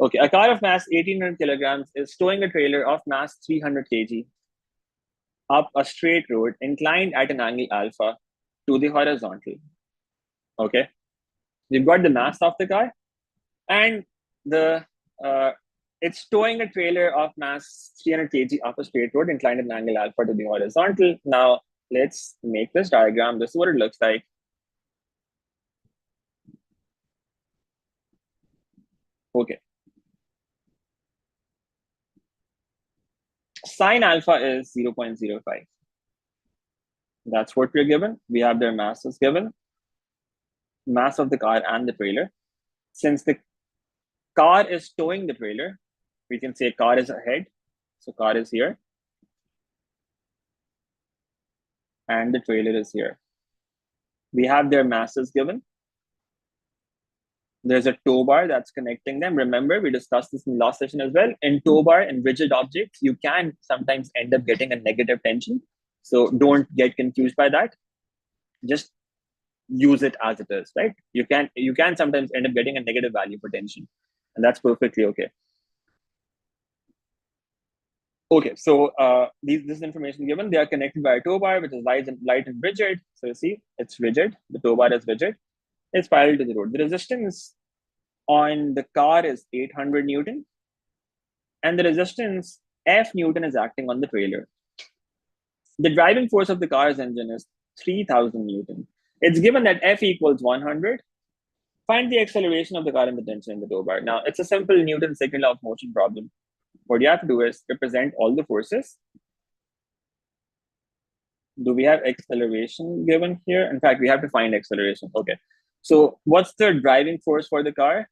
Okay, a car of mass 1800 kilograms is towing a trailer of mass 300 kg up a straight road inclined at an angle alpha to the horizontal. Okay, we've got the mass of the car, and the it's towing a trailer of mass 300 kg up a straight road inclined at an angle alpha to the horizontal. Now let's make this diagram. This is what it looks like. Okay. Sine alpha is 0.05. That's what we're given. We have their masses given, mass of the car and the trailer. Since the car is towing the trailer, we can say car is ahead. So car is here. And the trailer is here. We have their masses given. There's a tow bar that's connecting them. Remember, we discussed this in the last session as well. In tow bar and rigid objects, you can sometimes end up getting a negative tension. So don't get confused by that. Just use it as it is, right? You can sometimes end up getting a negative value for tension, and that's perfectly okay. Okay, so this information given, they are connected by a tow bar, which is light and rigid. So you see, it's rigid. The tow bar is rigid. It's parallel to the road. The resistance on the car is 800 Newton, and the resistance F Newton is acting on the trailer. The driving force of the car's engine is 3000 Newton. It's given that F equals 100. Find the acceleration of the car and the tension in the tow bar. Now, it's a simple Newton's second law of motion problem. What you have to do is represent all the forces. Do we have acceleration given here? In fact, we have to find acceleration. Okay. So what's the driving force for the car?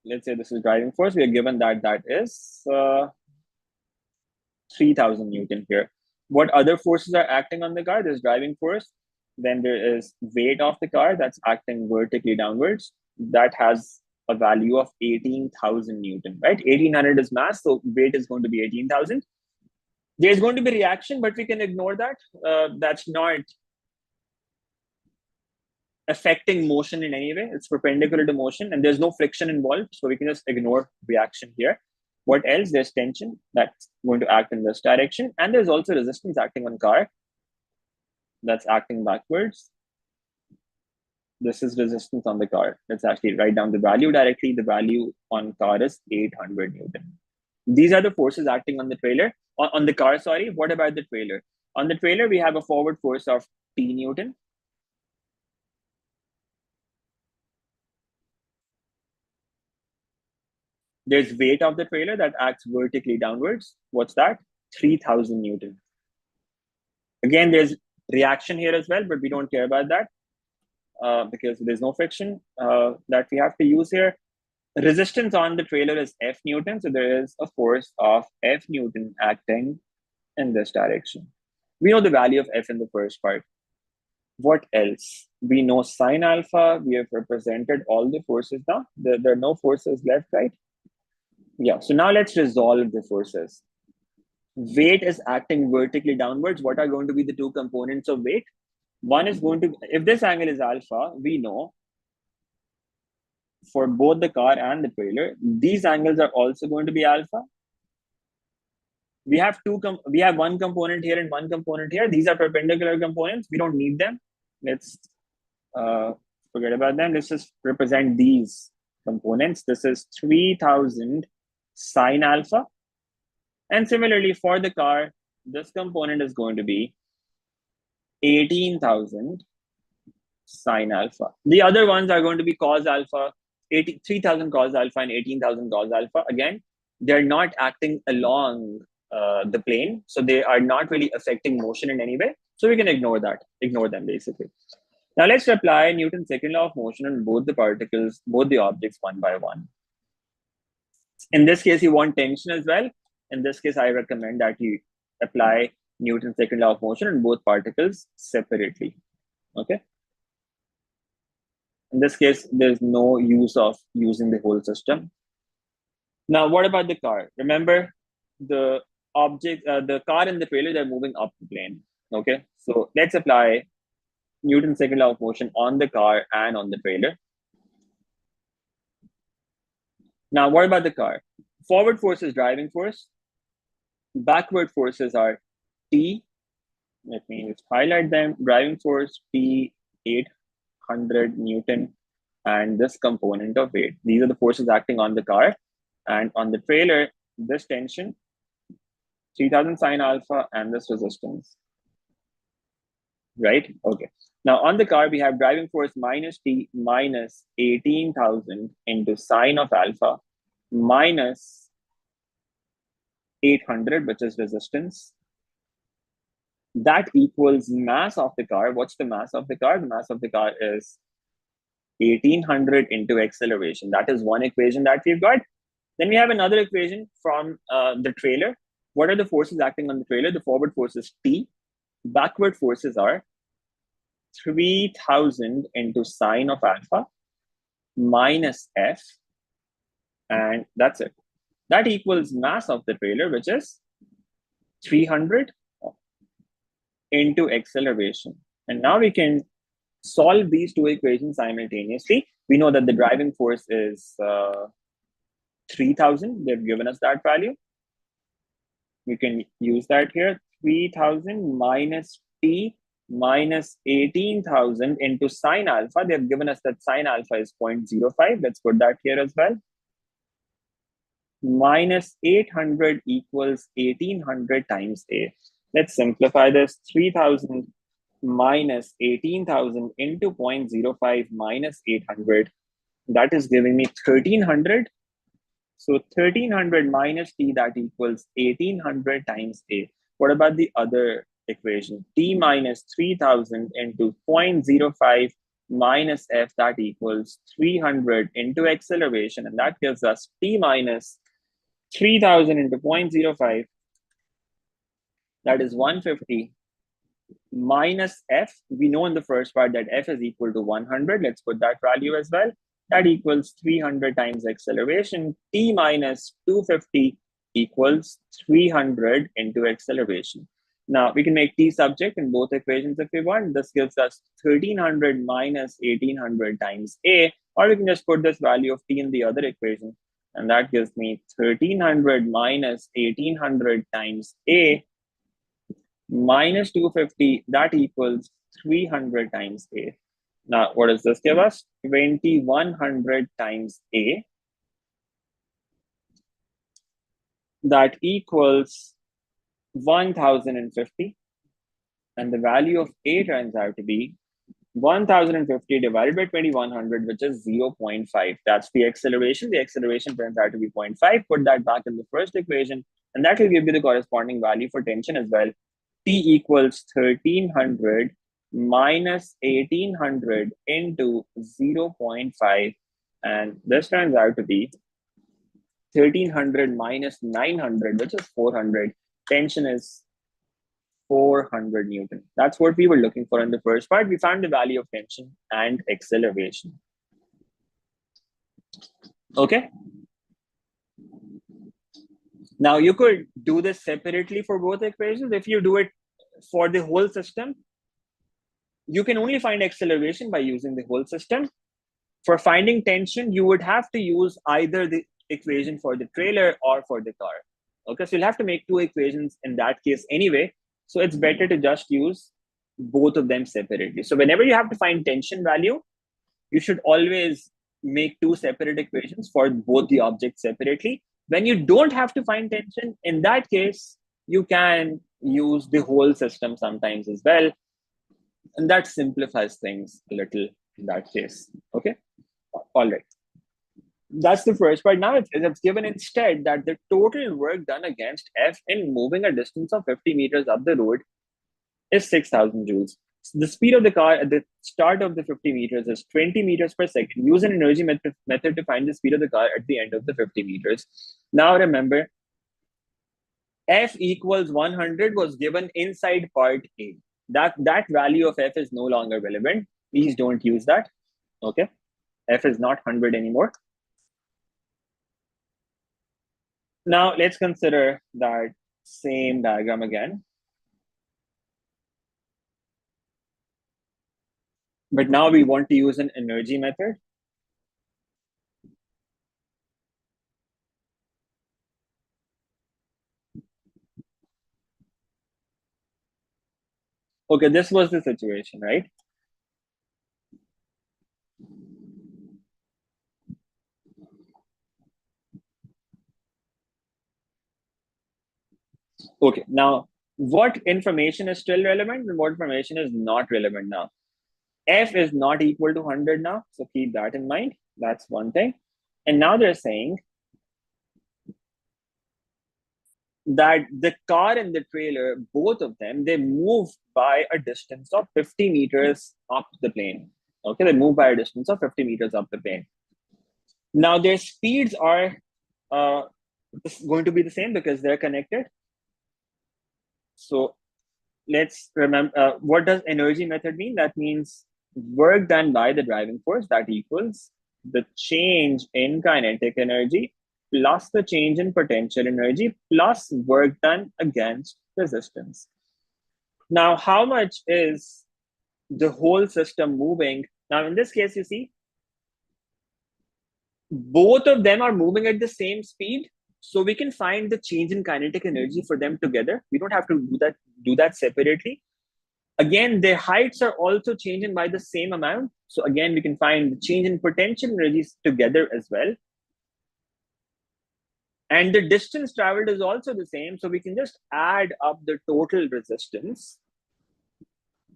Let's say this is driving force. We are given that is 3000 Newton here. What other forces are acting on the car? There's driving force. Then there is weight of the car that's acting vertically downwards. That has a value of 18,000 Newton, right? 1800 is mass, so weight is going to be 18,000. There's going to be reaction, but we can ignore that. That's not affecting motion in any way. It's perpendicular to motion, and there's no friction involved, so we can just ignore reaction here. What else? There's tension that's going to act in this direction, and there's also resistance acting on car that's acting backwards. This is resistance on the car. Let's actually write down the value directly. The value on car is 800 Newton. These are the forces acting on the trailer, on the car, sorry. What about the trailer? On the trailer, we have a forward force of T Newton. There's weight of the trailer that acts vertically downwards. What's that? 3000 Newton. Again, there's reaction here as well, but we don't care about that because there's no friction that we have to use here. Resistance on the trailer is F Newton. So there is a force of F Newton acting in this direction. We know the value of F in the first part. What else? We know sine alpha. We have represented all the forces now. There are no forces left, right? Yeah, so now let's resolve the forces. Weight is acting vertically downwards. What are going to be the two components of weight? One is going to, if this angle is alpha, we know for both the car and the trailer, these angles are also going to be alpha. We have one component here and one component here. These are perpendicular components. We don't need them. Let's forget about them. Let's just represent these components. This is 3000 sine alpha. And similarly for the car, this component is going to be 18,000 sine alpha. The other ones are going to be cos alpha, 3,000 cos alpha and 18,000 cos alpha. Again, they're not acting along the plane, so they are not really affecting motion in any way. So we can ignore them basically. Now let's apply Newton's second law of motion on both the particles, both the objects one by one. In this case, you want tension as well. In this case, I recommend that you apply Newton's second law of motion on both particles separately. Okay. In this case, there's no use of using the whole system. Now, what about the car? Remember, the car and the trailer, they're moving up the plane. Okay, so let's apply Newton's second law of motion on the car and on the trailer. Now, what about the car? Forward force is driving force. Backward forces are T. Let me just highlight them. Driving force T 800 Newton, and this component of weight. These are the forces acting on the car. And on the trailer, this tension, 3000 sine alpha, and this resistance. Right? Okay. Now on the car, we have driving force minus T minus 18,000 into sine of alpha minus 800, which is resistance. That equals mass of the car. What's the mass of the car? The mass of the car is 1800 into acceleration. That is one equation that we've got. Then we have another equation from the trailer. What are the forces acting on the trailer? The forward force is T. Backward forces are 3000 into sine of alpha minus F. And that's it. That equals mass of the trailer, which is 300 into acceleration. And now we can solve these two equations simultaneously. We know that the driving force is 3000. They've given us that value. We can use that here. 3000 minus T minus 18,000 into sine alpha. They've given us that sine alpha is 0.05. Let's put that here as well. Minus 800 equals 1800 times A. Let's simplify this. 3000 minus 18,000 into 0.05 minus 800. That is giving me 1300. So 1300 minus T, that equals 1800 times A. What about the other equation? T minus 3000 into 0.05 minus F, that equals 300 into acceleration. And that gives us T minus 3000 into 0.05. That is 150 minus F. We know in the first part that F is equal to 100. Let's put that value as well. That equals 300 times acceleration. T minus 250 equals 300 into acceleration. Now we can make T subject in both equations if we want. This gives us 1300 minus 1800 times A, or we can just put this value of T in the other equation. And that gives me 1300 minus 1800 times A minus 250, that equals 300 times A. Now, what does this give us? 2100 times A. That equals 1050. And the value of A turns out to be 1050 divided by 2100, which is 0.5. That's the acceleration. The acceleration turns out to be 0.5. Put that back in the first equation, and that will give you the corresponding value for tension as well. T equals 1300 minus 1800 into 0.5. And this turns out to be 1300 minus 900, which is 400. Tension is 400 Newton. That's what we were looking for in the first part. We found the value of tension and acceleration. Okay. Now you could do this separately for both equations. If you do it for the whole system, you can only find acceleration by using the whole system. For finding tension, you would have to use either the equation for the trailer or for the car. Okay, so you'll have to make two equations in that case anyway. So it's better to just use both of them separately. So whenever you have to find tension value, you should always make two separate equations for both the objects separately. When you don't have to find tension, in that case, you can use the whole system sometimes as well. And that simplifies things a little in that case. Okay. All right. That's the first part. Now it's given instead that the total work done against F in moving a distance of 50 meters up the road is 6,000 joules. The speed of the car at the start of the 50 meters is 20 meters per second. Use an energy method to find the speed of the car at the end of the 50 meters. Now remember, F equals 100 was given inside part A. That value of F is no longer relevant. Please don't use that. Okay. F is not 100 anymore. Now let's consider that same diagram again. But now we want to use an energy method. Okay, this was the situation, right? Okay, now what information is still relevant and what information is not relevant now? F is not equal to 100 now, so keep that in mind. That's one thing. And now they're saying that the car and the trailer, both of them, they move by a distance of 50 meters up the plane. Okay, they move by a distance of 50 meters up the plane. Now their speeds are going to be the same because they're connected. So let's remember, what does energy method mean? That means work done by the driving force, that equals the change in kinetic energy plus the change in potential energy plus work done against resistance. Now, how much is the whole system moving? Now, in this case, you see, both of them are moving at the same speed. So we can find the change in kinetic energy for them together. We don't have to do that separately. Again, their heights are also changing by the same amount. So again, we can find the change in potential energies together as well. And the distance traveled is also the same. So we can just add up the total resistance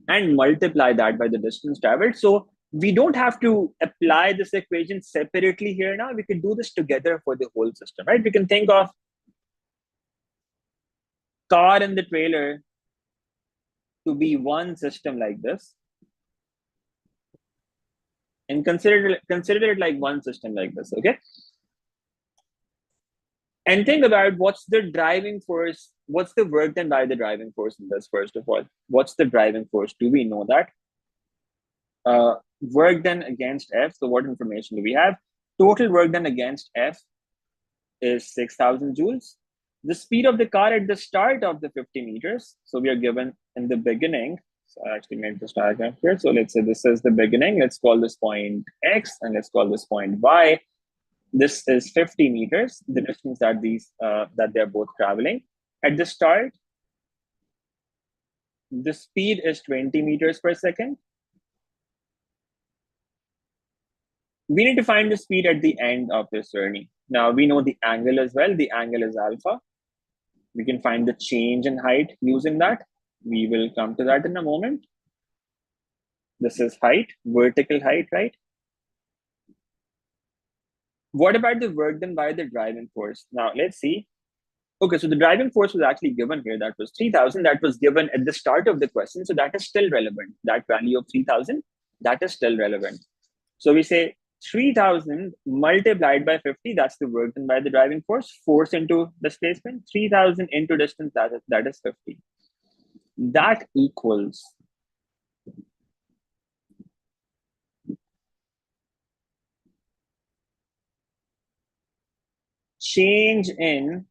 and multiply that by the distance traveled. So we don't have to apply this equation separately here now. We can do this together for the whole system, right? We can think of car and the trailer to be one system like this. And consider it like one system like this, okay? And think about what's the driving force, what's the work done by the driving force in this, first of all. What's the driving force? Do we know that? Work done against F, so what information do we have? Total work done against F is 6,000 joules. The speed of the car at the start of the 50 meters, so we are given in the beginning, so I actually made this diagram here. So let's say this is the beginning. Let's call this point X and let's call this point Y. This is 50 meters, the distance that they're both traveling. At the start, the speed is 20 meters per second. We need to find the speed at the end of this journey. Now we know the angle as well. The angle is alpha. We can find the change in height using that. We will come to that in a moment. This is height, vertical height, right? What about the work done by the driving force? Now let's see. Okay, so the driving force was actually given here. That was 3,000. That was given at the start of the question. So that is still relevant. That value of 3,000, that is still relevant. So we say 3,000 multiplied by 50, that's the work done by the driving force. Force into displacement, 3,000 into distance, that is 50. That equals change in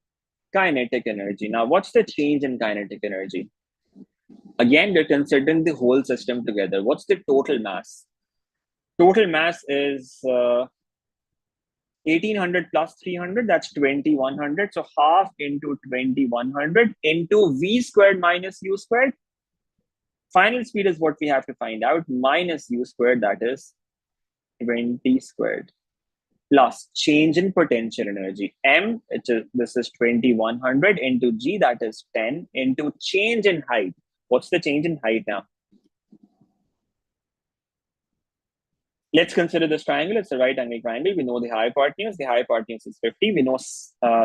kinetic energy. Now, what's the change in kinetic energy? Again, we're considering the whole system together. What's the total mass? Total mass is 1800 plus 300, that's 2100. So half into 2100 into v squared minus u squared. Final speed is what we have to find out, minus u squared, that is 20 squared, plus change in potential energy. M, this is 2100 into G, that is 10, into change in height. What's the change in height now? Let's consider this triangle. It's a right angle triangle. We know the hypotenuse. The hypotenuse is 50. We know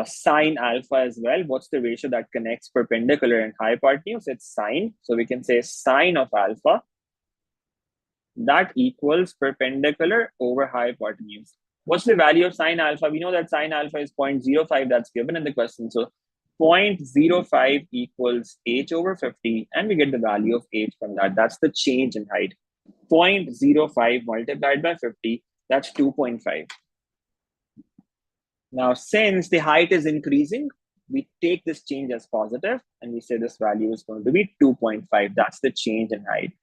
sine alpha as well. What's the ratio that connects perpendicular and hypotenuse? It's sine. So we can say sine of alpha. That equals perpendicular over hypotenuse. What's the value of sine alpha? We know that sine alpha is 0.05. That's given in the question. So 0.05 equals h over 50. And we get the value of h from that. That's the change in height. 0.05 multiplied by 50, that's 2.5. Now, since the height is increasing, we take this change as positive and we say this value is going to be 2.5. That's the change in height.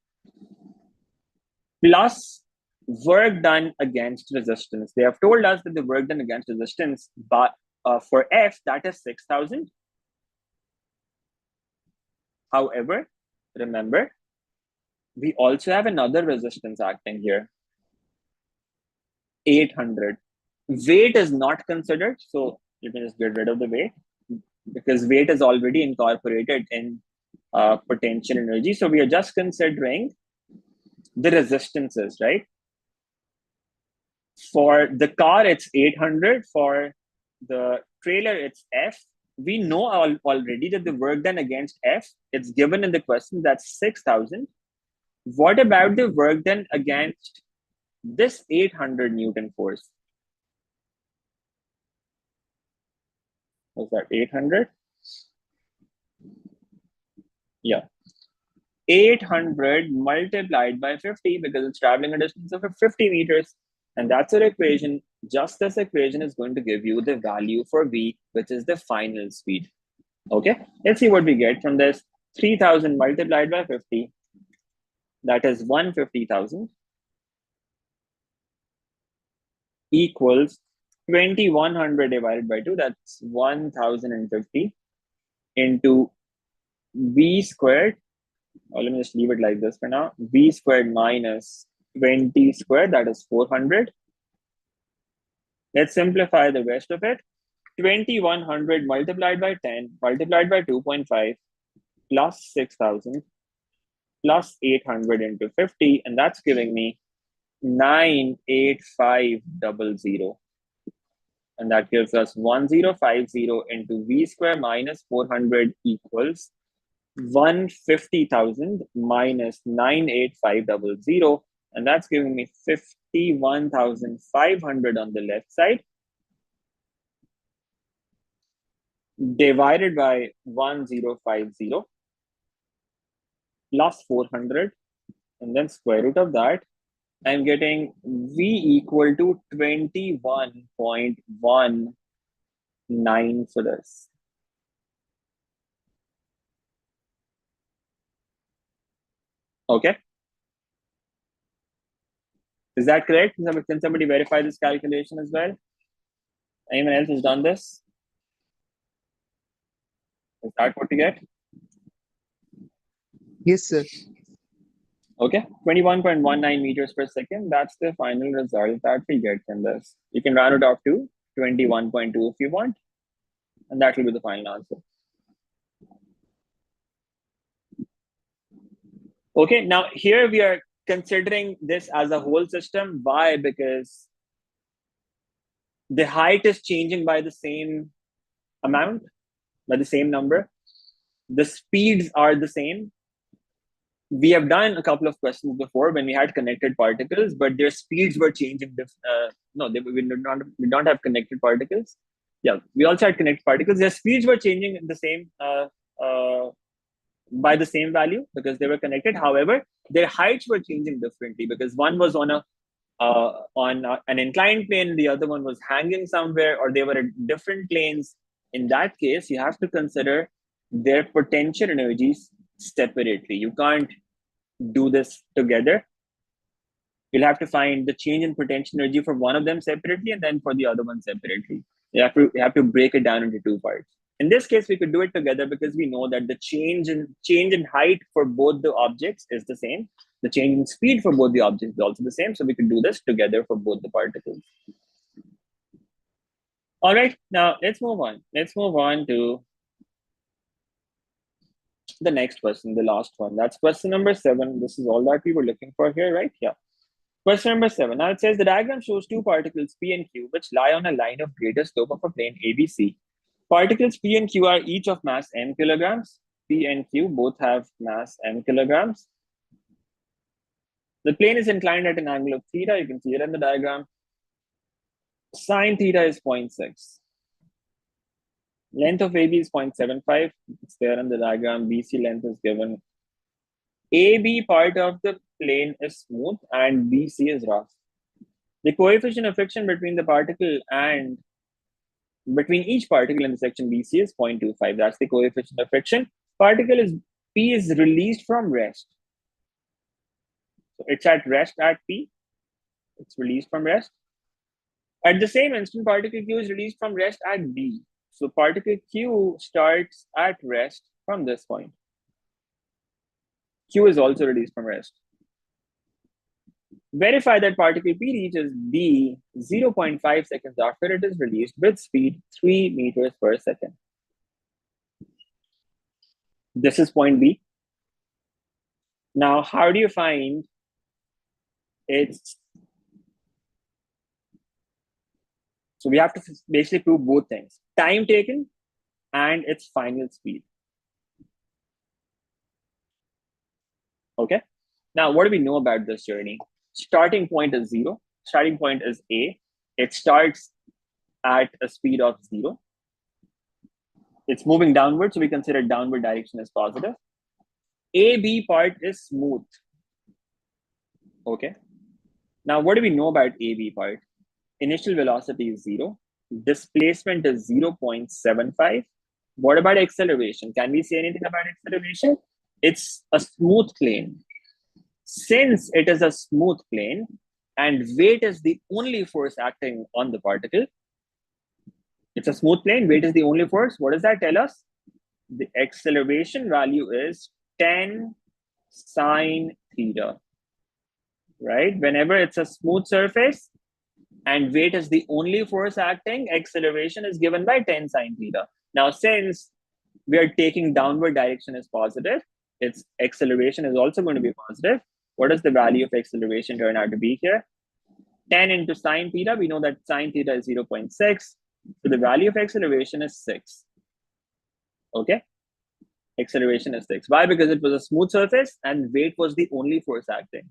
Plus work done against resistance. They have told us that the work done against resistance, but for F, that is 6,000. However, remember, we also have another resistance acting here, 800. Weight is not considered, so you can just get rid of the weight because weight is already incorporated in potential energy. So we are just considering the resistances, right? For the car, it's 800. For the trailer, it's F. We know already that the work done against F, it's given in the question, that's 6,000. What about the work done against this 800 Newton force? Was that 800? Yeah. 800 multiplied by 50 because it's traveling a distance of 50 meters. And that's our equation. Just this equation is going to give you the value for V, which is the final speed. Okay, let's see what we get from this. 3,000 multiplied by 50, that is 150,000, equals 2,100 divided by 2, that's 1,050, into V squared. Let me just leave it like this for now. V squared minus 20 squared, that is 400. Let's simplify the rest of it. 2,100 multiplied by 10 multiplied by 2.5 plus 6,000 plus 800 into 50, and that's giving me 98500. And that gives us 1050 into V square minus 400 equals 150,000 minus 98500. And that's giving me 51,500 on the left side, divided by 1050 plus 400, and then square root of that. I'm getting V equal to 21.19 for this. Okay. Is that correct? Can somebody verify this calculation as well? Anyone else has done this? Is that what you get? Yes, sir. Okay, 21.19 meters per second. That's the final result that we get from this. You can round it off to 21.2 if you want, and that will be the final answer. Okay, now here we are considering this as a whole system. Why? Because the height is changing by the same amount, by the same number. The speeds are the same. We have done a couple of questions before when we had connected particles, but their speeds were changing. No, we don't have connected particles. Yeah, we also had connected particles. Their speeds were changing the same by the same value because they were connected. However, their heights were changing differently because one was on an inclined plane, the other one was hanging somewhere, or they were at different planes. In that case, you have to consider their potential energies separately. You can't do this together. You'll have to find the change in potential energy for one of them separately and then for the other one separately. You have to break it down into two parts. In this case, we could do it together because we know that the change in height for both the objects is the same. The change in speed for both the objects is also the same. So we could do this together for both the particles. All right, now let's move on. Let's move on to the next question, the last one. That's question number 7. This is all that we were looking for here, right? Yeah. Question number 7. Now it says the diagram shows two particles P and Q which lie on a line of greater slope of a plane ABC. Particles P and Q are each of mass m kilograms. P and Q both have mass m kilograms. The plane is inclined at an angle of theta. You can see it in the diagram. Sine theta is 0.6. Length of AB is 0.75. It's there in the diagram. BC length is given. AB part of the plane is smooth and BC is rough. The coefficient of friction between the particle and between each particle in the section BC is 0.25. That's the coefficient of friction. Particle is P is released from rest. So it's at rest at P. It's released from rest. At the same instant, particle Q is released from rest at B. So particle Q starts at rest from this point. Q is also released from rest. Verify that particle P reaches B 0.5 seconds after it is released with speed 3 meters per second. This is point B. Now, how do you find its... So we have to basically prove both things, time taken and its final speed. Okay. Now, what do we know about this journey? Starting point is 0. Starting point is A. It starts at a speed of 0. It's moving downward, so we consider downward direction as positive. AB part is smooth. Okay. Now, what do we know about AB part? Initial velocity is 0. Displacement is 0.75. What about acceleration? Can we say anything about acceleration? It's a smooth plane. Since it is a smooth plane and weight is the only force acting on the particle, it's a smooth plane, weight is the only force. What does that tell us? The acceleration value is 10 sine theta, right? Whenever it's a smooth surface and weight is the only force acting, acceleration is given by 10 sine theta. Now, since we are taking downward direction as positive, its acceleration is also going to be positive. What does the value of acceleration turn out to be here? 10 into sine theta, we know that sine theta is 0.6. So the value of acceleration is 6. Okay? Acceleration is 6. Why? Because it was a smooth surface and weight was the only force acting.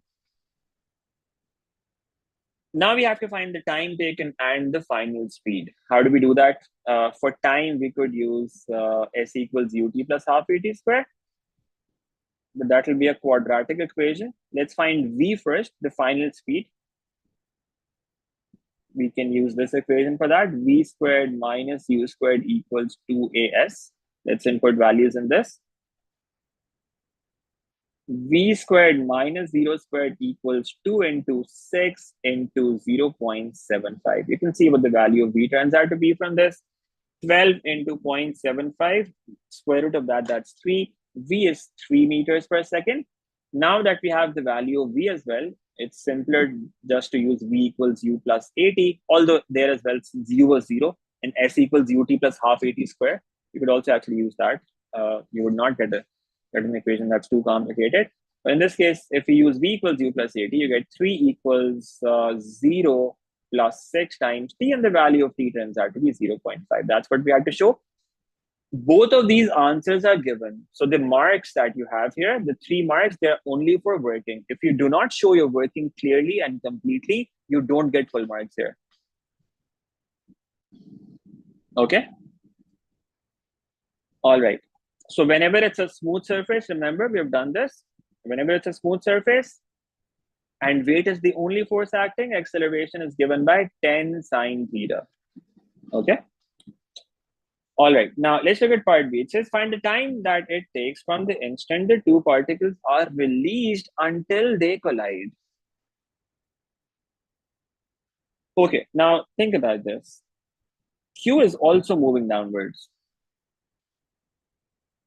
Now we have to find the time taken and the final speed. How do we do that? For time, we could use S equals ut plus half at square. But that will be a quadratic equation. Let's find V first, the final speed. We can use this equation for that. V squared minus U squared equals 2AS. Let's input values in this. V squared minus 0 squared equals 2 into 6 into 0.75. You can see what the value of V turns out to be from this. 12 into 0.75, square root of that, that's 3. V is 3 meters per second. Now that we have the value of V as well, it's simpler just to use V equals U plus AT, although there as well, since U was 0 and S equals UT plus half AT square, you could also actually use that. You would not get an equation that's too complicated. But in this case, if we use V equals U plus AT, you get 3 equals 0 plus 6 times T, and the value of T turns out to be 0.5. That's what we had to show. Both of these answers are given. So the marks that you have here, the 3 marks, they're only for working. If you do not show your working clearly and completely, you don't get full marks here. Okay? All right. So whenever it's a smooth surface, remember, we have done this. Whenever it's a smooth surface and weight is the only force acting, acceleration is given by 10 sine theta. Okay? All right, now let's look at part B. It says find the time that it takes from the instant the two particles are released until they collide. Okay, now think about this. Q is also moving downwards,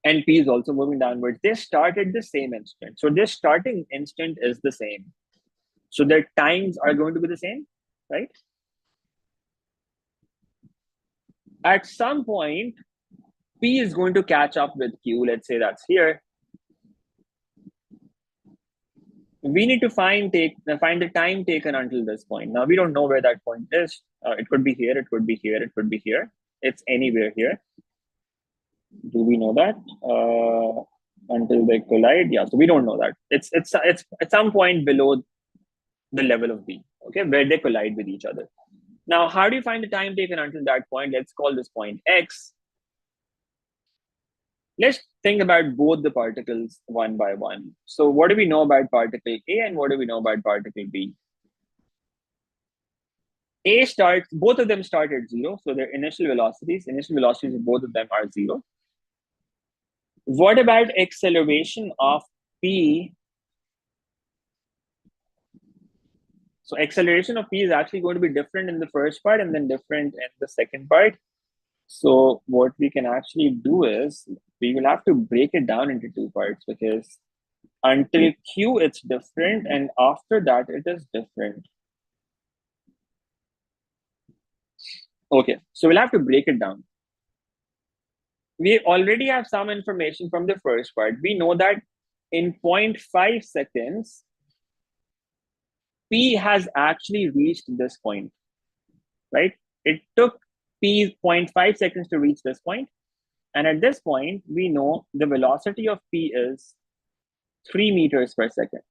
and P is also moving downwards. They start at the same instant. So their starting instant is the same. So their times are going to be the same, right? At some point, P is going to catch up with Q. Let's say that's here. We need to find the time taken until this point. Now we don't know where that point is. It could be here, it could be here, it could be here. It's anywhere here. Do we know that? Until they collide, yeah. So we don't know that. It's at some point below the level of B, okay, where they collide with each other. Now, how do you find the time taken until that point? Let's call this point X. Let's think about both the particles one by one. So what do we know about particle A and what do we know about particle B? A starts, both of them start at zero. So their initial velocities of both of them are zero. What about acceleration of P? So acceleration of P is actually going to be different in the first part and then different in the second part. So what we can actually do is we will have to break it down into two parts, because until Q it's different and after that it is different. Okay, so we'll have to break it down. We already have some information from the first part. We know that in 0.5 seconds, P has actually reached this point, right? It took P 0.5 seconds to reach this point. And at this point, we know the velocity of P is 3 meters per second.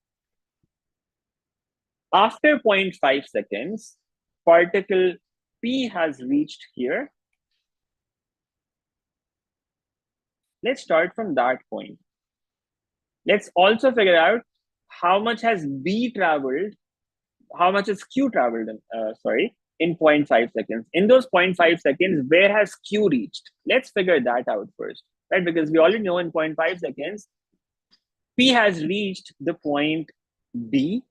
After 0.5 seconds, particle P has reached here. Let's start from that point. Let's also figure out how much has B traveled, how much has Q traveled, in 0.5 seconds. In those 0.5 seconds, where has Q reached? Let's figure that out first, right? Because we already know in 0.5 seconds, P has reached the point B.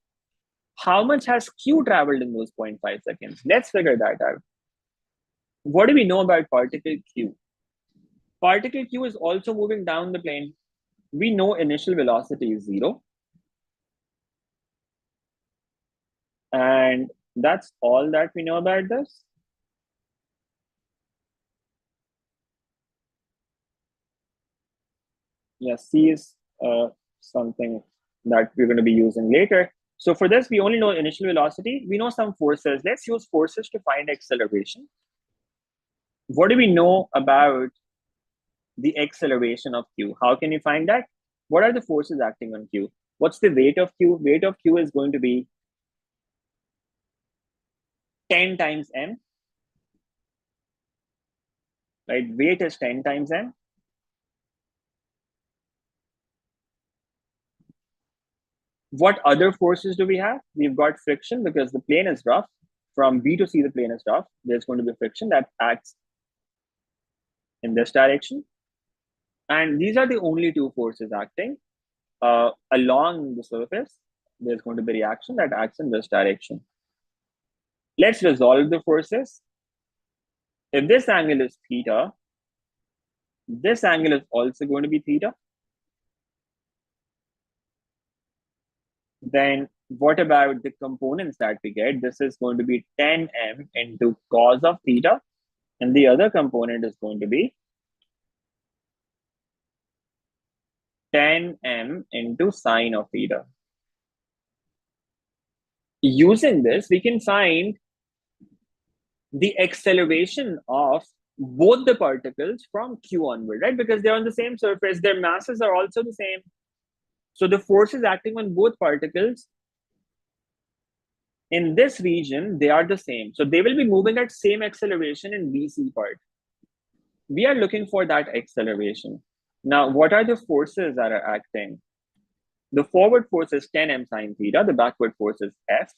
How much has Q traveled in those 0.5 seconds? Let's figure that out. What do we know about particle Q? Particle Q is also moving down the plane. We know initial velocity is zero. And that's all that we know about this. Yeah, C is something that we're going to be using later. So for this, we only know initial velocity. We know some forces. Let's use forces to find acceleration. What do we know about the acceleration of Q? How can you find that? What are the forces acting on Q? What's the weight of Q? Weight of Q is going to be 10 times m, right? Weight is 10 times m. What other forces do we have? We've got friction because the plane is rough. From B to C, the plane is rough. There's going to be friction that acts in this direction. And these are the only two forces acting along the surface. There's going to be reaction that acts in this direction. Let's resolve the forces. If this angle is theta, this angle is also going to be theta. Then what about the components that we get? This is going to be 10m into cos of theta. And the other component is going to be 10m into sine of theta. Using this, we can find the acceleration of both the particles from Q onward, right? Because they're on the same surface, their masses are also the same. So the forces acting on both particles in this region, they are the same. So they will be moving at same acceleration in BC part. We are looking for that acceleration. Now, what are the forces that are acting? The forward force is 10m sine theta. The backward force is F.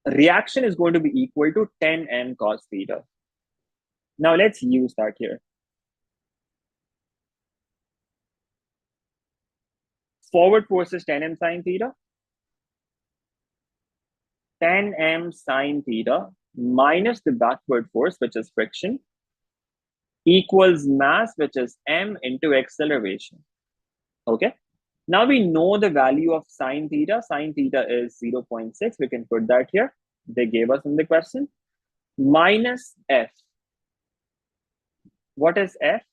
Reaction is going to be equal to 10m cos theta. Now let's use that here. Forward force is 10m sine theta. 10 m sine theta minus the backward force, which is friction, equals mass, which is m into acceleration. Okay. Now we know the value of sine theta. Sine theta is 0.6. We can put that here. They gave us in the question. Minus f. What is f?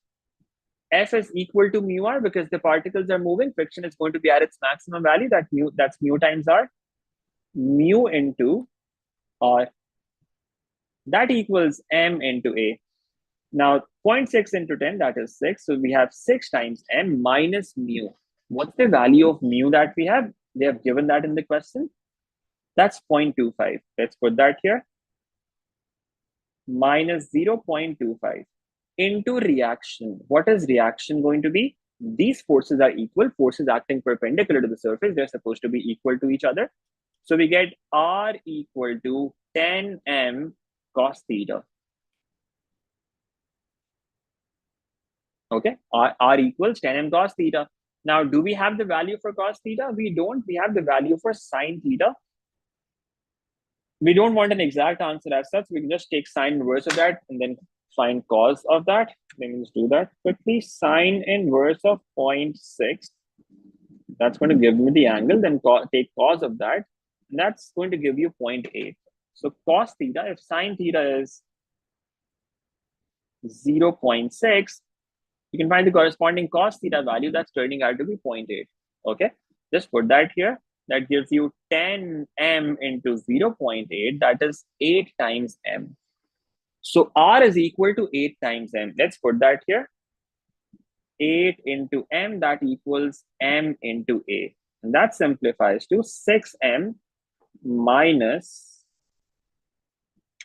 F is equal to mu r because the particles are moving. Friction is going to be at its maximum value. That's mu times r. Mu into r. That equals m into a. Now 0.6 into 10, that is 6. So we have 6 times m minus mu. What's the value of mu that we have? They have given that in the question. That's 0.25. Let's put that here. Minus 0.25 into reaction. What is reaction going to be? These forces are equal. Forces acting perpendicular to the surface. They're supposed to be equal to each other. So we get R equal to 10 m cos theta. Okay, R equals 10 m cos theta. Now, do we have the value for cos theta? We don't. We have the value for sine theta. We don't want an exact answer as such. We can just take sine inverse of that and then find cos of that. Let me just do that quickly. Sine inverse of 0.6. That's going to give me the angle. Then take cos of that. And that's going to give you 0.8. So cos theta, if sine theta is 0.6, you can find the corresponding cos theta value that's turning out to be 0.8. Okay, just put that here. That gives you 10 m into 0.8. That is 8 times m. So R is equal to 8 times m. Let's put that here. 8 into m, that equals m into a. And that simplifies to 6m minus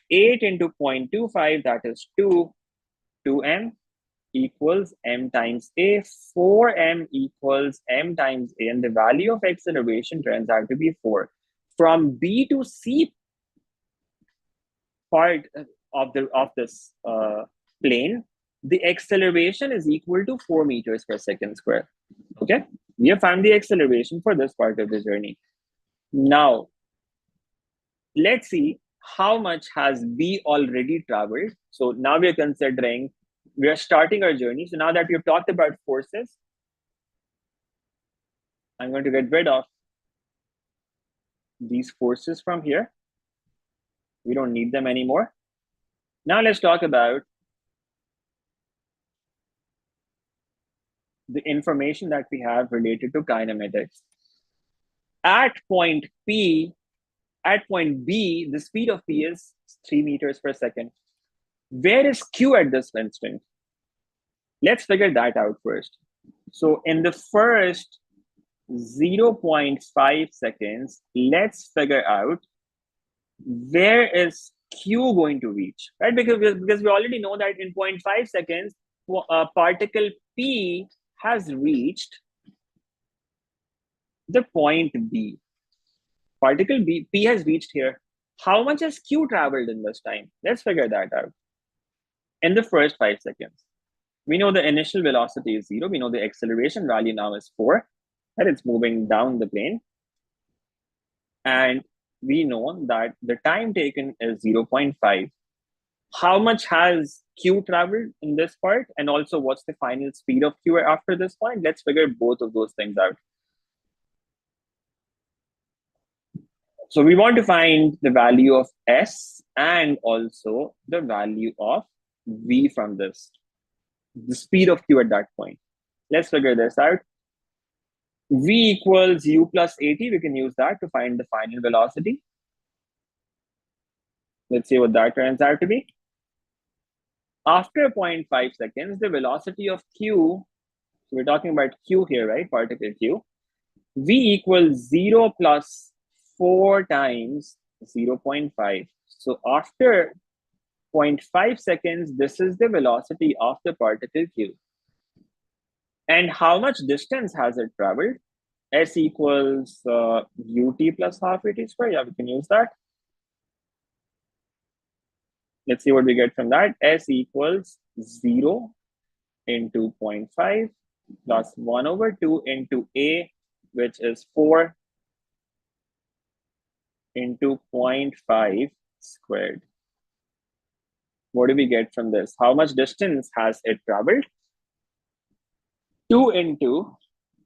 8 into 0.25, that is 2m equals m times a. 4m equals m times a, and the value of acceleration turns out to be 4. From B to C part of this plane, the acceleration is equal to 4 meters per second square. Okay, we have found the acceleration for this part of the journey. Now, let's see how much has B already traveled. So now we are starting our journey. So now that we've talked about forces, I'm going to get rid of these forces from here. We don't need them anymore. Now let's talk about the information that we have related to kinematics. At point B, the speed of P is 3 meters per second. Where is Q at this instant? Let's figure that out first. So in the first 0.5 seconds, let's figure out where is Q going to reach, right? Because we already know that in 0.5 seconds, particle P has reached the point B. Particle P has reached here. How much has Q traveled in this time? Let's figure that out. In the first 5 seconds, we know the initial velocity is 0. We know the acceleration value now is 4, and it's moving down the plane. And we know that the time taken is 0.5. How much has Q traveled in this part? And also, what's the final speed of Q after this point? Let's figure both of those things out. So we want to find the value of S and also the value of V from this, the speed of Q at that point. Let's figure this out. V equals U plus AT. We can use that to find the final velocity. Let's see what that turns out to be. After 0.5 seconds, the velocity of Q, so we're talking about Q here, right? Particle Q. V equals 0 plus 4 times 0.5. So after 0.5 seconds, this is the velocity of the particle Q. And how much distance has it traveled? S equals ut plus half at square. Yeah, we can use that. Let's see what we get from that. S equals 0 into 0.5 plus 1 over 2 into A, which is 4. into 0.5 squared. What do we get from this? How much distance has it traveled? 2 into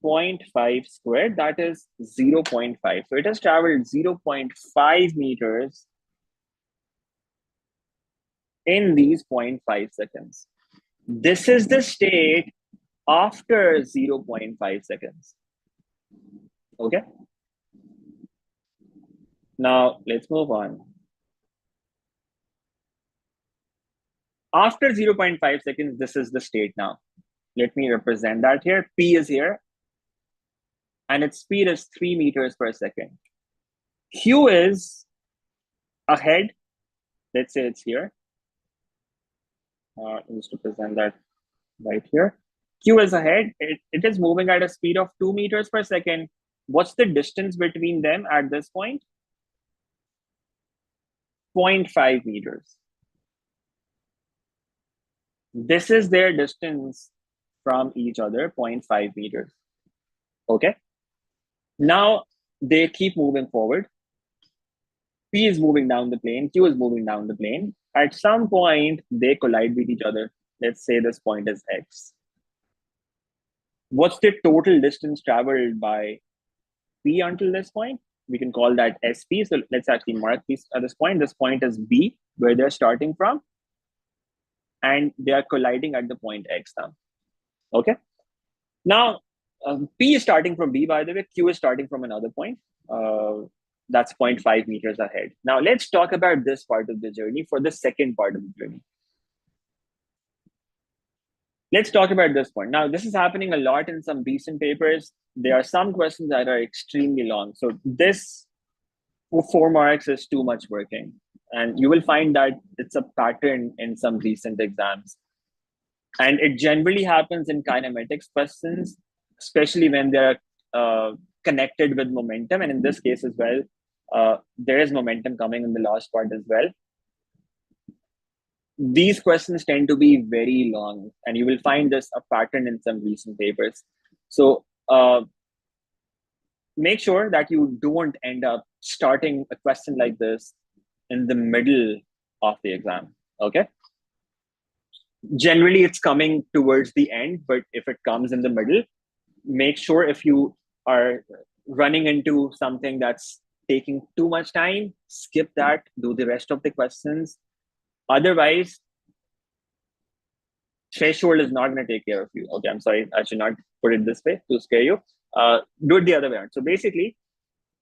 0.5 squared, that is 0.5. So it has traveled 0.5 meters in these 0.5 seconds. This is the state after 0.5 seconds. Okay. Now let's move on. After 0.5 seconds, this is the state now. Let me represent that here. P is here, and its speed is 3 meters per second. Q is ahead. Let's say it's here. Let's represent that right here. Q is ahead. It is moving at a speed of 2 meters per second. What's the distance between them at this point? 0.5 meters. This is their distance from each other, 0.5 meters. Okay. Now they keep moving forward. P is moving down the plane, Q is moving down the plane. At some point, they collide with each other. Let's say this point is X. What's the total distance traveled by P until this point? We can call that SP. So let's actually mark this at this point. This point is B, where they're starting from. And they are colliding at the point X now. Okay. Now, P is starting from B, by the way. Q is starting from another point. That's 0.5 meters ahead. Now, let's talk about this part of the journey for the second part of the journey. Let's talk about this point. Now, this is happening a lot in some recent papers. There are some questions that are extremely long. So this for 4 marks is too much working. And you will find that it's a pattern in some recent exams. And it generally happens in kinematics questions, especially when they're connected with momentum. And in this case as well, there is momentum coming in the last part as well. These questions tend to be very long, and you will find this a pattern in some recent papers. So make sure that you don't end up starting a question like this in the middle of the exam, okay? Generally, it's coming towards the end, but if it comes in the middle, make sure if you are running into something that's taking too much time, skip that, do the rest of the questions. Otherwise, threshold is not going to take care of you. Okay, I'm sorry, I should not put it this way to scare you. Do it the other way around. So basically,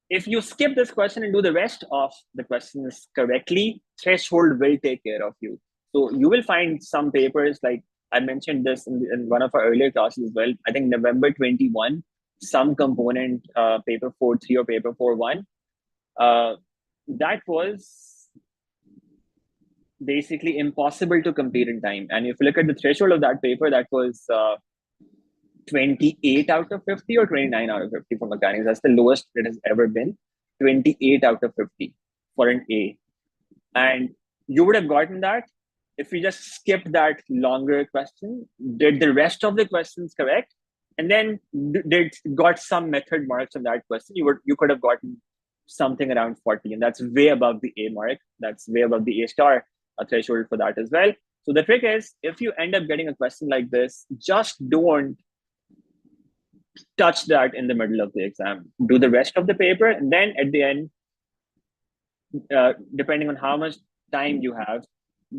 if you skip this question and do the rest of the questions correctly, threshold will take care of you. So you will find some papers, like I mentioned this in one of our earlier classes as well. I think November 21, some component, paper 4.3 or paper 4.1, that was basically impossible to complete in time. And if you look at the threshold of that paper, that was 28 out of 50 or 29 out of 50 for mechanics. That's the lowest it has ever been, 28 out of 50 for an A. And you would have gotten that if we just skipped that longer question, did the rest of the questions correct, and then got some method marks on that question, you could have gotten something around 40, and that's way above the A mark. That's way above the A star threshold for that as well. So the trick is, if you end up getting a question like this, just don't touch that in the middle of the exam. Do the rest of the paper, and then at the end, depending on how much time you have,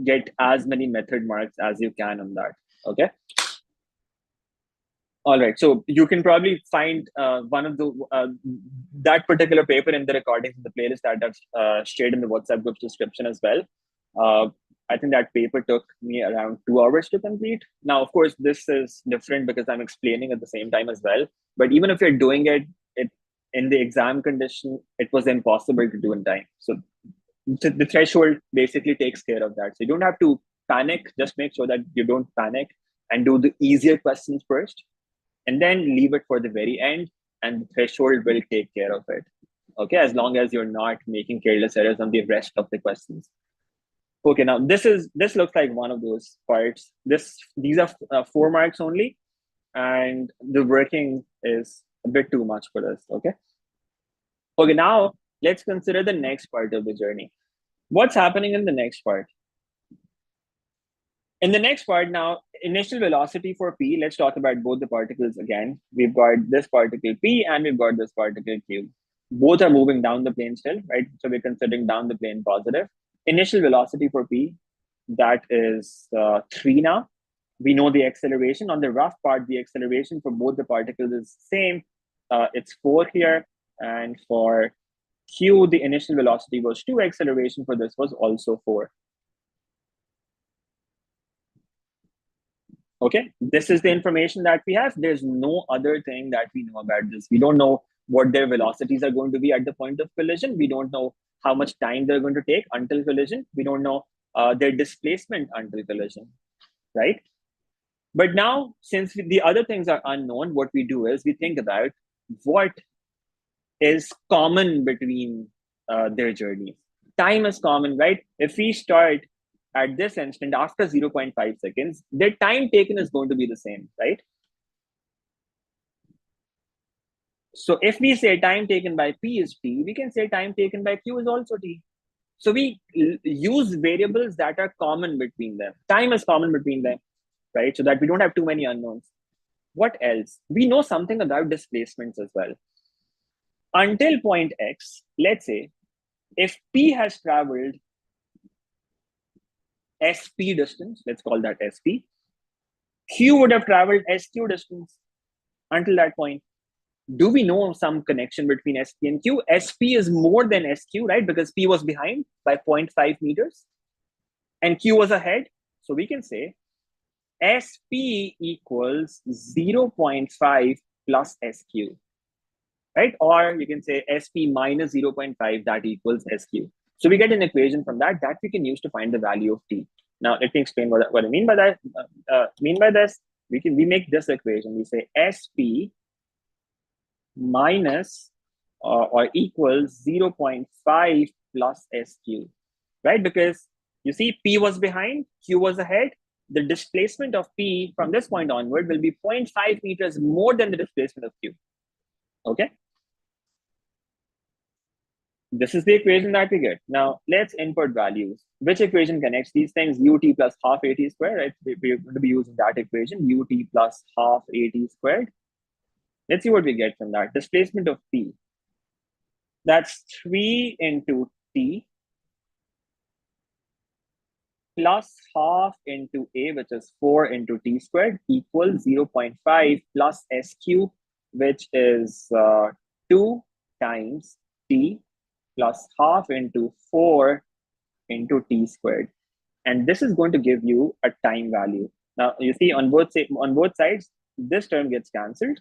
get as many method marks as you can on that. Okay. All right. So you can probably find one of the that particular paper in the recordings in the playlist that I've shared in the WhatsApp group description as well. I think that paper took me around 2 hours to complete. Now, of course, this is different because I'm explaining at the same time as well. But even if you're doing it in the exam condition, it was impossible to do in time. So the threshold basically takes care of that. So you don't have to panic. Just make sure that you don't panic and do the easier questions first, and then leave it for the very end, and the threshold will take care of it. Okay, as long as you're not making careless errors on the rest of the questions. Okay, now this looks like one of those parts. These are 4 marks only, and the working is a bit too much for this. Okay. Okay, now let's consider the next part of the journey. What's happening in the next part? In the next part now, initial velocity for P, let's talk about both the particles again. We've got this particle P and we've got this particle Q. Both are moving down the plane still, right? So we're considering down the plane positive. Initial velocity for P, that is 3 now. We know the acceleration. On the rough part, the acceleration for both the particles is same. It's 4 here. And for Q, the initial velocity was 2. Acceleration for this was also 4. Okay, this is the information that we have. There's no other thing that we know about this. We don't know what their velocities are going to be at the point of collision. We don't know how much time they're going to take until collision. We don't know their displacement until collision, right? But now, since the other things are unknown, what we do is we think about what is common between their journeys. Time is common, right? If we start at this instant after 0.5 seconds, the time taken is going to be the same, right? So if we say time taken by P is T, we can say time taken by Q is also T. So we use variables that are common between them. Time is common between them, right? So that we don't have too many unknowns. What else? We know something about displacements as well. Until point X, let's say, if P has traveled SP distance, let's call that SP, Q would have traveled SQ distance until that point. Do we know some connection between SP and Q? SP is more than SQ, right? Because P was behind by 0.5 meters and Q was ahead. So we can say SP equals 0.5 plus SQ, right? Or you can say SP minus 0.5, that equals SQ. So we get an equation from that we can use to find the value of T. Now, let me explain what I mean by that. Mean by this, we make this equation. We say SP minus or equals 0.5 plus SQ, right? Because you see, P was behind, Q was ahead. The displacement of P from this point onward will be 0.5 meters more than the displacement of Q. Okay. This is the equation that we get. Now, let's input values. Which equation connects these things? Ut plus half AT squared, right? We're going to be using that equation, Ut plus half AT squared. Let's see what we get from that. Displacement of P. That's 3 into T plus half into A, which is 4 into T squared, equals 0.5 plus SQ, which is 2 times T plus half into 4 into T squared. And this is going to give you a time value. Now, you see on both sides, this term gets cancelled,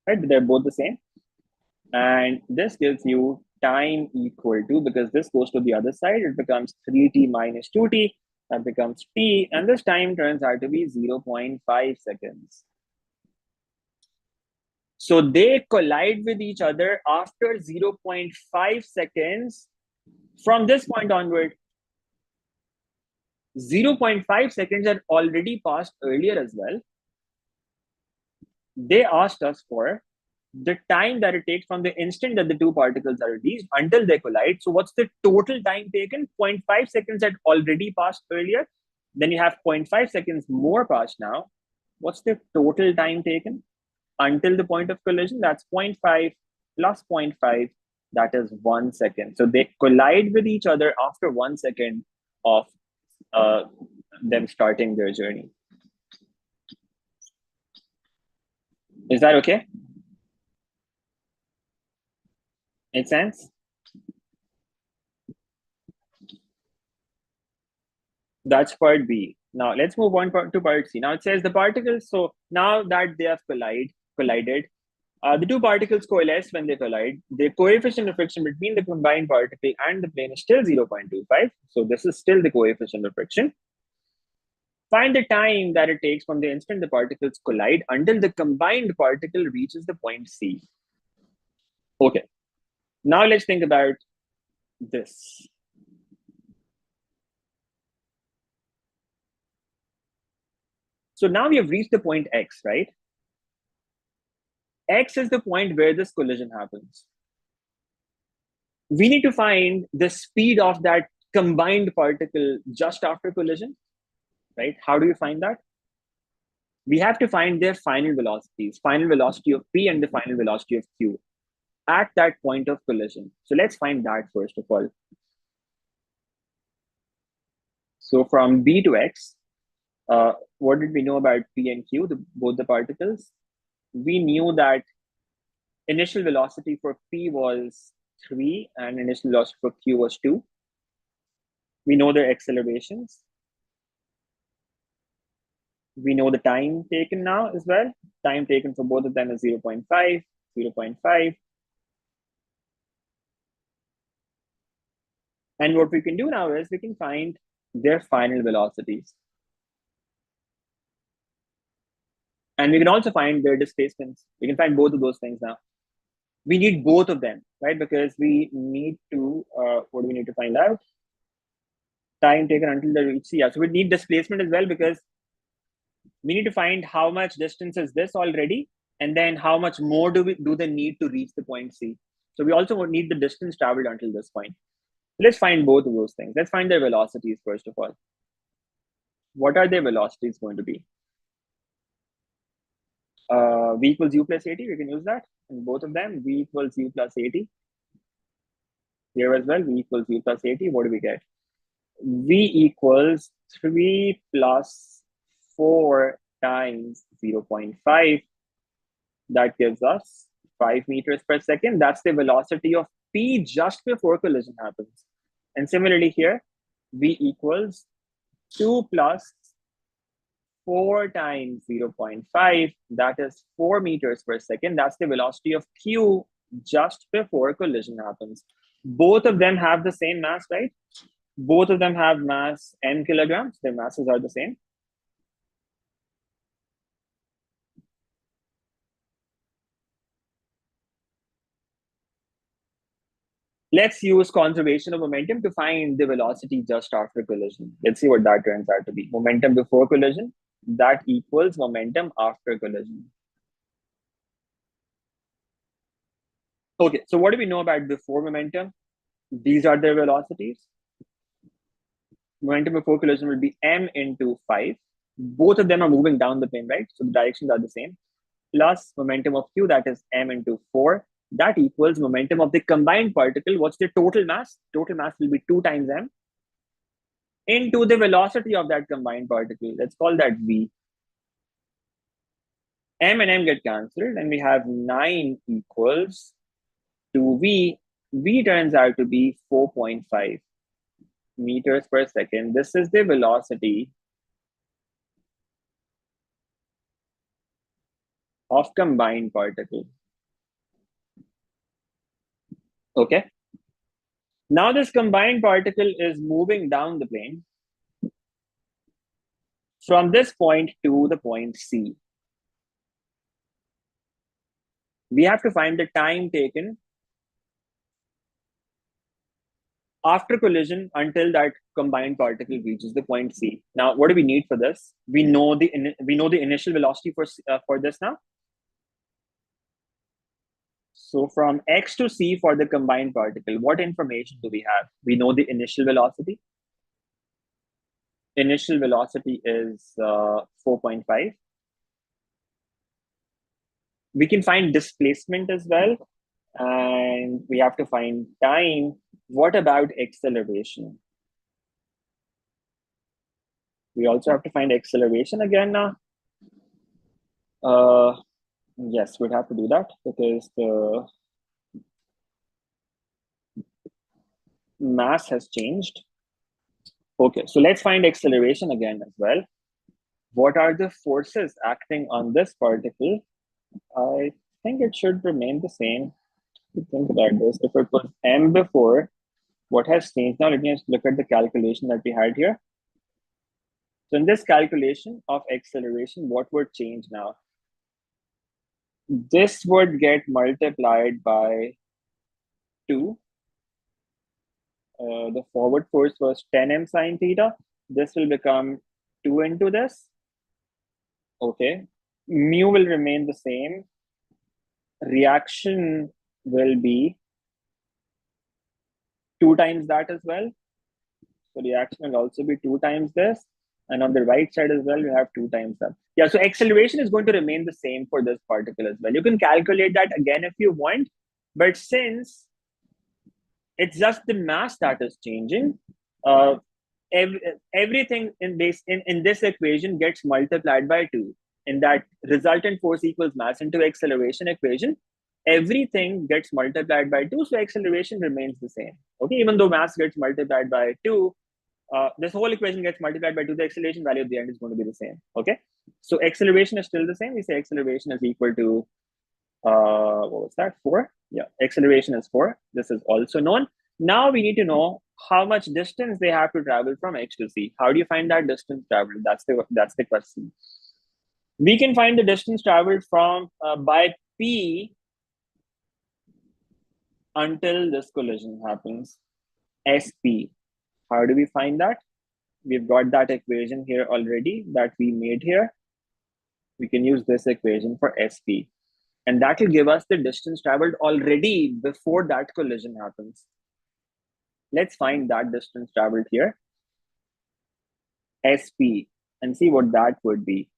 right? They're both the same. And this gives you time equal to, because this goes to the other side, it becomes 3T minus 2T, that becomes T, and this time turns out to be 0.5 seconds. So they collide with each other after 0.5 seconds from this point onward. 0.5 seconds had already passed earlier as well. They asked us for the time that it takes from the instant that the two particles are released until they collide. So what's the total time taken? 0.5 seconds had already passed earlier. Then you have 0.5 seconds more passed now. What's the total time taken until the point of collision? That's 0.5 plus 0.5, that is 1 second. So they collide with each other after 1 second of them starting their journey. Is that okay? Make sense? That's part B. Now let's move on to part C. Now it says the particles, so now that they have collided, the two particles coalesce when they collide. The coefficient of friction between the combined particle and the plane is still 0.25. So this is still the coefficient of friction. Find the time that it takes from the instant the particles collide until the combined particle reaches the point C. Okay. Now let's think about this. So now we have reached the point X, right? X is the point where this collision happens. We need to find the speed of that combined particle just after collision, right? How do you find that? We have to find their final velocities, final velocity of P and the final velocity of Q at that point of collision. So let's find that first of all. So from B to X, what did we know about P and Q, both the particles? We knew that initial velocity for P was 3 and initial velocity for Q was 2. We know their accelerations. We know the time taken now as well. Time taken for both of them is 0.5, 0.5. And what we can do now is we can find their final velocities. And we can also find their displacements. We can find both of those things now. We need both of them, right? Because we need to, what do we need to find out? Time taken until they reach C. Yeah, so we need displacement as well because we need to find how much distance is this already, and then how much more do they need to reach the point C. So we also need the distance traveled until this point. Let's find both of those things. Let's find their velocities first of all. What are their velocities going to be? V equals U plus 80, we can use that in both of them. V equals U plus 80. Here as well, V equals U plus 80. What do we get? V equals 3 plus 4 times 0.5. That gives us 5 meters per second. That's the velocity of P just before collision happens. And similarly here, V equals 2 plus 4 times 0.5. That is 4 meters per second. That's the velocity of Q just before collision happens. Both of them have the same mass, right? Both of them have mass n kilograms. Their masses are the same. Let's use conservation of momentum to find the velocity just after collision. Let's see what that turns out to be. Momentum before collision, that equals momentum after collision. Okay, so what do we know about before momentum? These are their velocities. Momentum before collision will be m into 5. Both of them are moving down the plane, right? So the directions are the same. Plus momentum of Q, that is m into 4. That equals momentum of the combined particle. What's the total mass? Total mass will be 2 times m into the velocity of that combined particle. Let's call that v. M and m get cancelled, and we have 9 equals 2v. V turns out to be 4.5 meters per second. This is the velocity of combined particle. Okay. Now this combined particle is moving down the plane from this point to the point C. We have to find the time taken after collision until that combined particle reaches the point C. Now, what do we need for this? We know the initial velocity for this now. So from X to C for the combined particle, what information do we have? We know the initial velocity. Initial velocity is 4.5. We can find displacement as well. And we have to find time. What about acceleration? We also have to find acceleration again now. Yes, we'd have to do that because the mass has changed. Okay, so let's find acceleration again as well. What are the forces acting on this particle? I think it should remain the same. Think about this. If it was m before, what has changed now? Let me just look at the calculation that we had here. So in this calculation of acceleration, what would change now? This would get multiplied by 2. The forward force was 10m sine theta. This will become 2 into this. Okay. Mu will remain the same. Reaction will be 2 times that as well. So reaction will also be 2 times this. And on the right side as well, we have 2 times that. Yeah, so acceleration is going to remain the same for this particle as well. You can calculate that again if you want. But since it's just the mass that is changing, uh, everything in this equation gets multiplied by 2. In that resultant force equals mass into acceleration equation, everything gets multiplied by 2, so acceleration remains the same. Okay, even though mass gets multiplied by 2, this whole equation gets multiplied by 2, the acceleration value at the end is going to be the same. Okay, so acceleration is still the same. We say acceleration is equal to what was that, 4? Yeah, acceleration is 4. This is also known. Now we need to know how much distance they have to travel from X to C. How do you find that distance traveled? That's the question. We can find the distance traveled from by P until this collision happens, SP. How do we find that? We've got that equation here already that we made here. We can use this equation for SP. And that will give us the distance traveled already before that collision happens. Let's find that distance traveled here, SP, and see what that would be.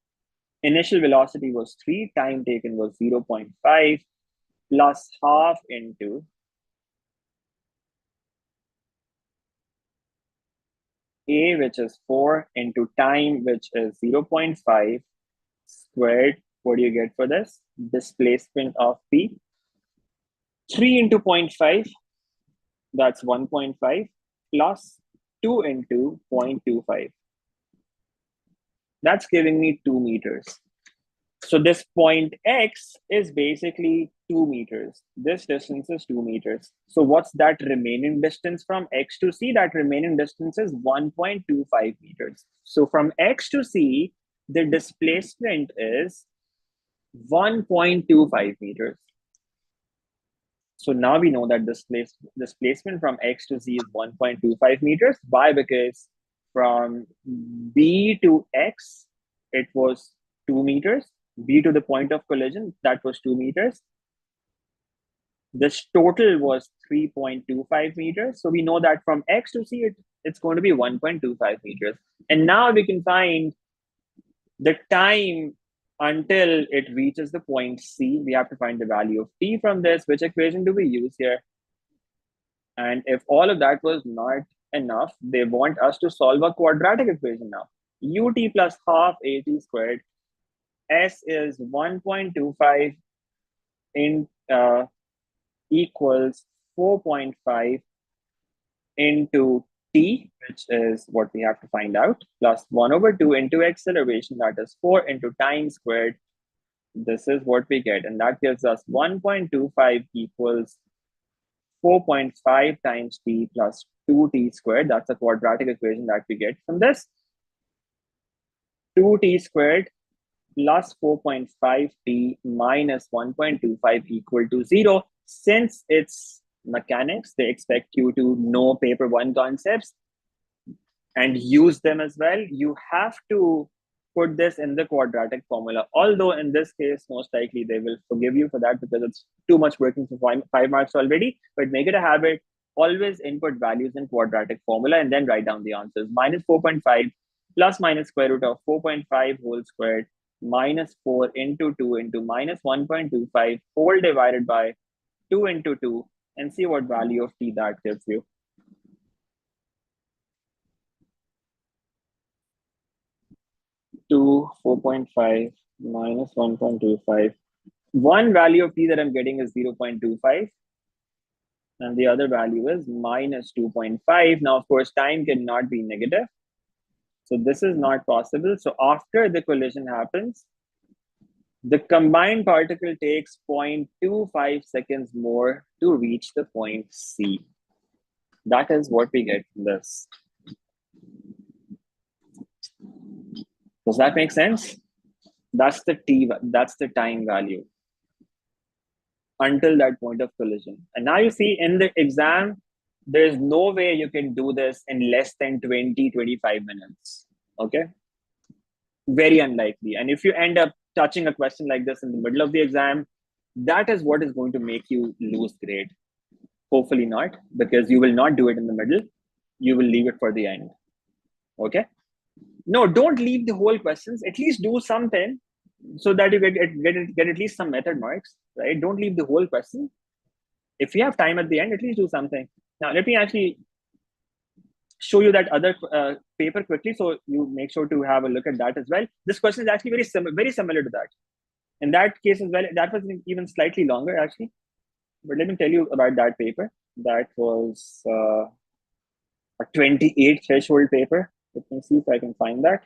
Initial velocity was 3, time taken was 0.5 plus half into A, which is 4, into time, which is 0.5 squared. What do you get for this? Displacement of P. 3 into 0.5, that's 1.5, plus 2 into 0.25. That's giving me 2 meters. So this point X is basically 2 meters. This distance is 2 meters. So what's that remaining distance from X to C? That remaining distance is 1.25 meters. So from X to C, the displacement is 1.25 meters. So now we know that displacement from X to Z is 1.25 meters. Why? Because from B to X, it was 2 meters. B to the point of collision, that was 2 meters. This total was 3.25 meters. So we know that from X to C, it's going to be 1.25 meters. And now we can find the time until it reaches the point C. We have to find the value of T from this. Which equation do we use here? And if all of that was not enough, they want us to solve a quadratic equation now. Ut plus half At squared. S is 1.25 in equals 4.5 into T, which is what we have to find out, plus 1/2 into acceleration, that is 4 into time squared. This is what we get, and that gives us 1.25 equals 4.5 times T plus 2T squared. That's a quadratic equation that we get from this. 2T squared plus 4.5T minus 1.25 equal to 0. Since it's mechanics, they expect you to know paper 1 concepts and use them as well. You have to put this in the quadratic formula. Although in this case, most likely they will forgive you for that because it's too much working for 5 marks already. But make it a habit. Always input values in quadratic formula and then write down the answers. Minus 4.5 plus minus square root of 4.5 whole squared minus 4 into 2 into minus 1.25 whole divided by 2 into 2, and see what value of T that gives you. To 4.5 minus 1.25. One value of T that I'm getting is 0.25. And the other value is minus 2.5. Now, of course, time cannot be negative. So this is not possible. So after the collision happens, the combined particle takes 0.25 seconds more to reach the point C. That is what we get from this. Does that make sense? That's the T, that's the time value until that point of collision. And now you see in the exam, there's no way you can do this in less than 20-25 minutes. Okay? Very unlikely. And if you end up touching a question like this in the middle of the exam, that is what is going to make you lose grade. Hopefully not, because you will not do it in the middle. You will leave it for the end. Okay? No, don't leave the whole questions. At least do something so that you get at least some method marks, right? Don't leave the whole question. If you have time at the end, at least do something. Now, let me actually show you that other paper quickly, so you make sure to have a look at that as well. This question is actually very similar to that. In that case as well, that was even slightly longer actually. But let me tell you about that paper. That was a 28 threshold paper. Let me see if I can find that.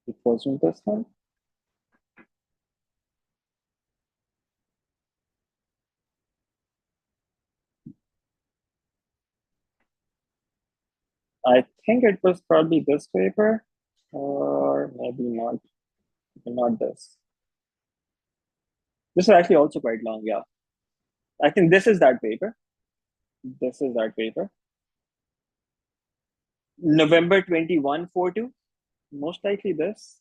It wasn't this one. I think it was probably this paper, or maybe not. Not this. This is actually also quite long. Yeah, I think this is that paper. This is that paper. November 21, 42. Most likely this.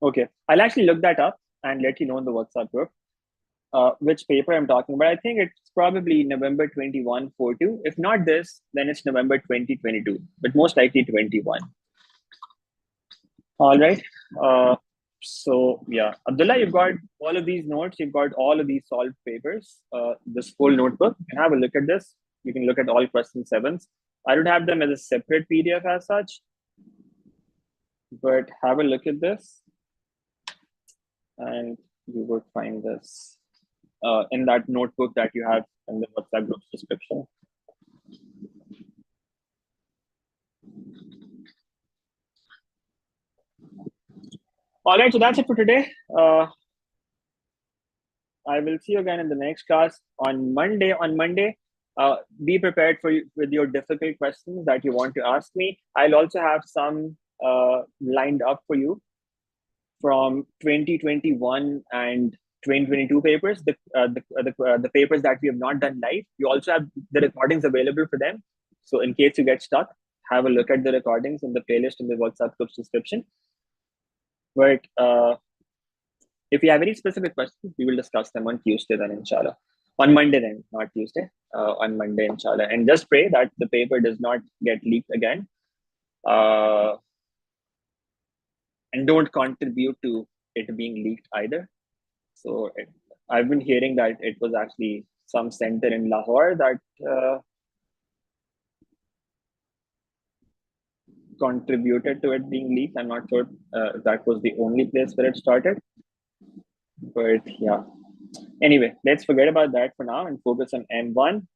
Okay, I'll actually look that up and let you know in the WhatsApp group which paper I'm talking about. I think it's probably November 21, 42. If not this, then it's November 2022, but most likely 21. All right. So yeah, Abdullah, you've got all of these notes. You've got all of these solved papers. This full notebook. You can have a look at this. You can look at all question sevens. I don't have them as a separate PDF as such, but have a look at this, and you would find this in that notebook that you have in the WhatsApp group's description. All right, so that's it for today. I will see you again in the next class on Monday. On Monday, be prepared for with your difficult questions that you want to ask me. I'll also have some lined up for you from 2021 and 2022 papers. The papers that we have not done live, you also have the recordings available for them. So in case you get stuck, have a look at the recordings in the playlist in the WhatsApp group's description. But if you have any specific questions, we will discuss them on Tuesday then, inshallah. On Monday then, not Tuesday. On Monday, inshallah. And just pray that the paper does not get leaked again. And don't contribute to it being leaked either. So I've been hearing that it was actually some center in Lahore that contributed to it being leaked. I'm not sure that was the only place where it started. But yeah. Anyway, let's forget about that for now and focus on M1.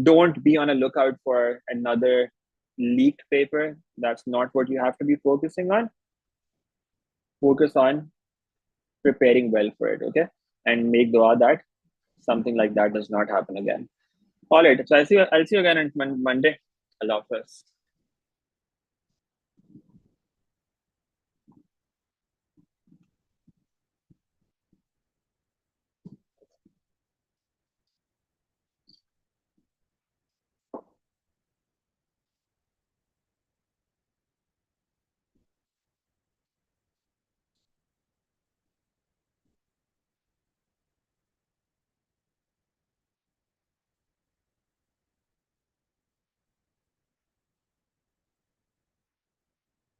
Don't be on a lookout for another leaked paper. That's not what you have to be focusing on. Focus on preparing well for it, okay? And make dua that something like that does not happen again. All right, so I'll see you again on Monday. Allah Hafiz.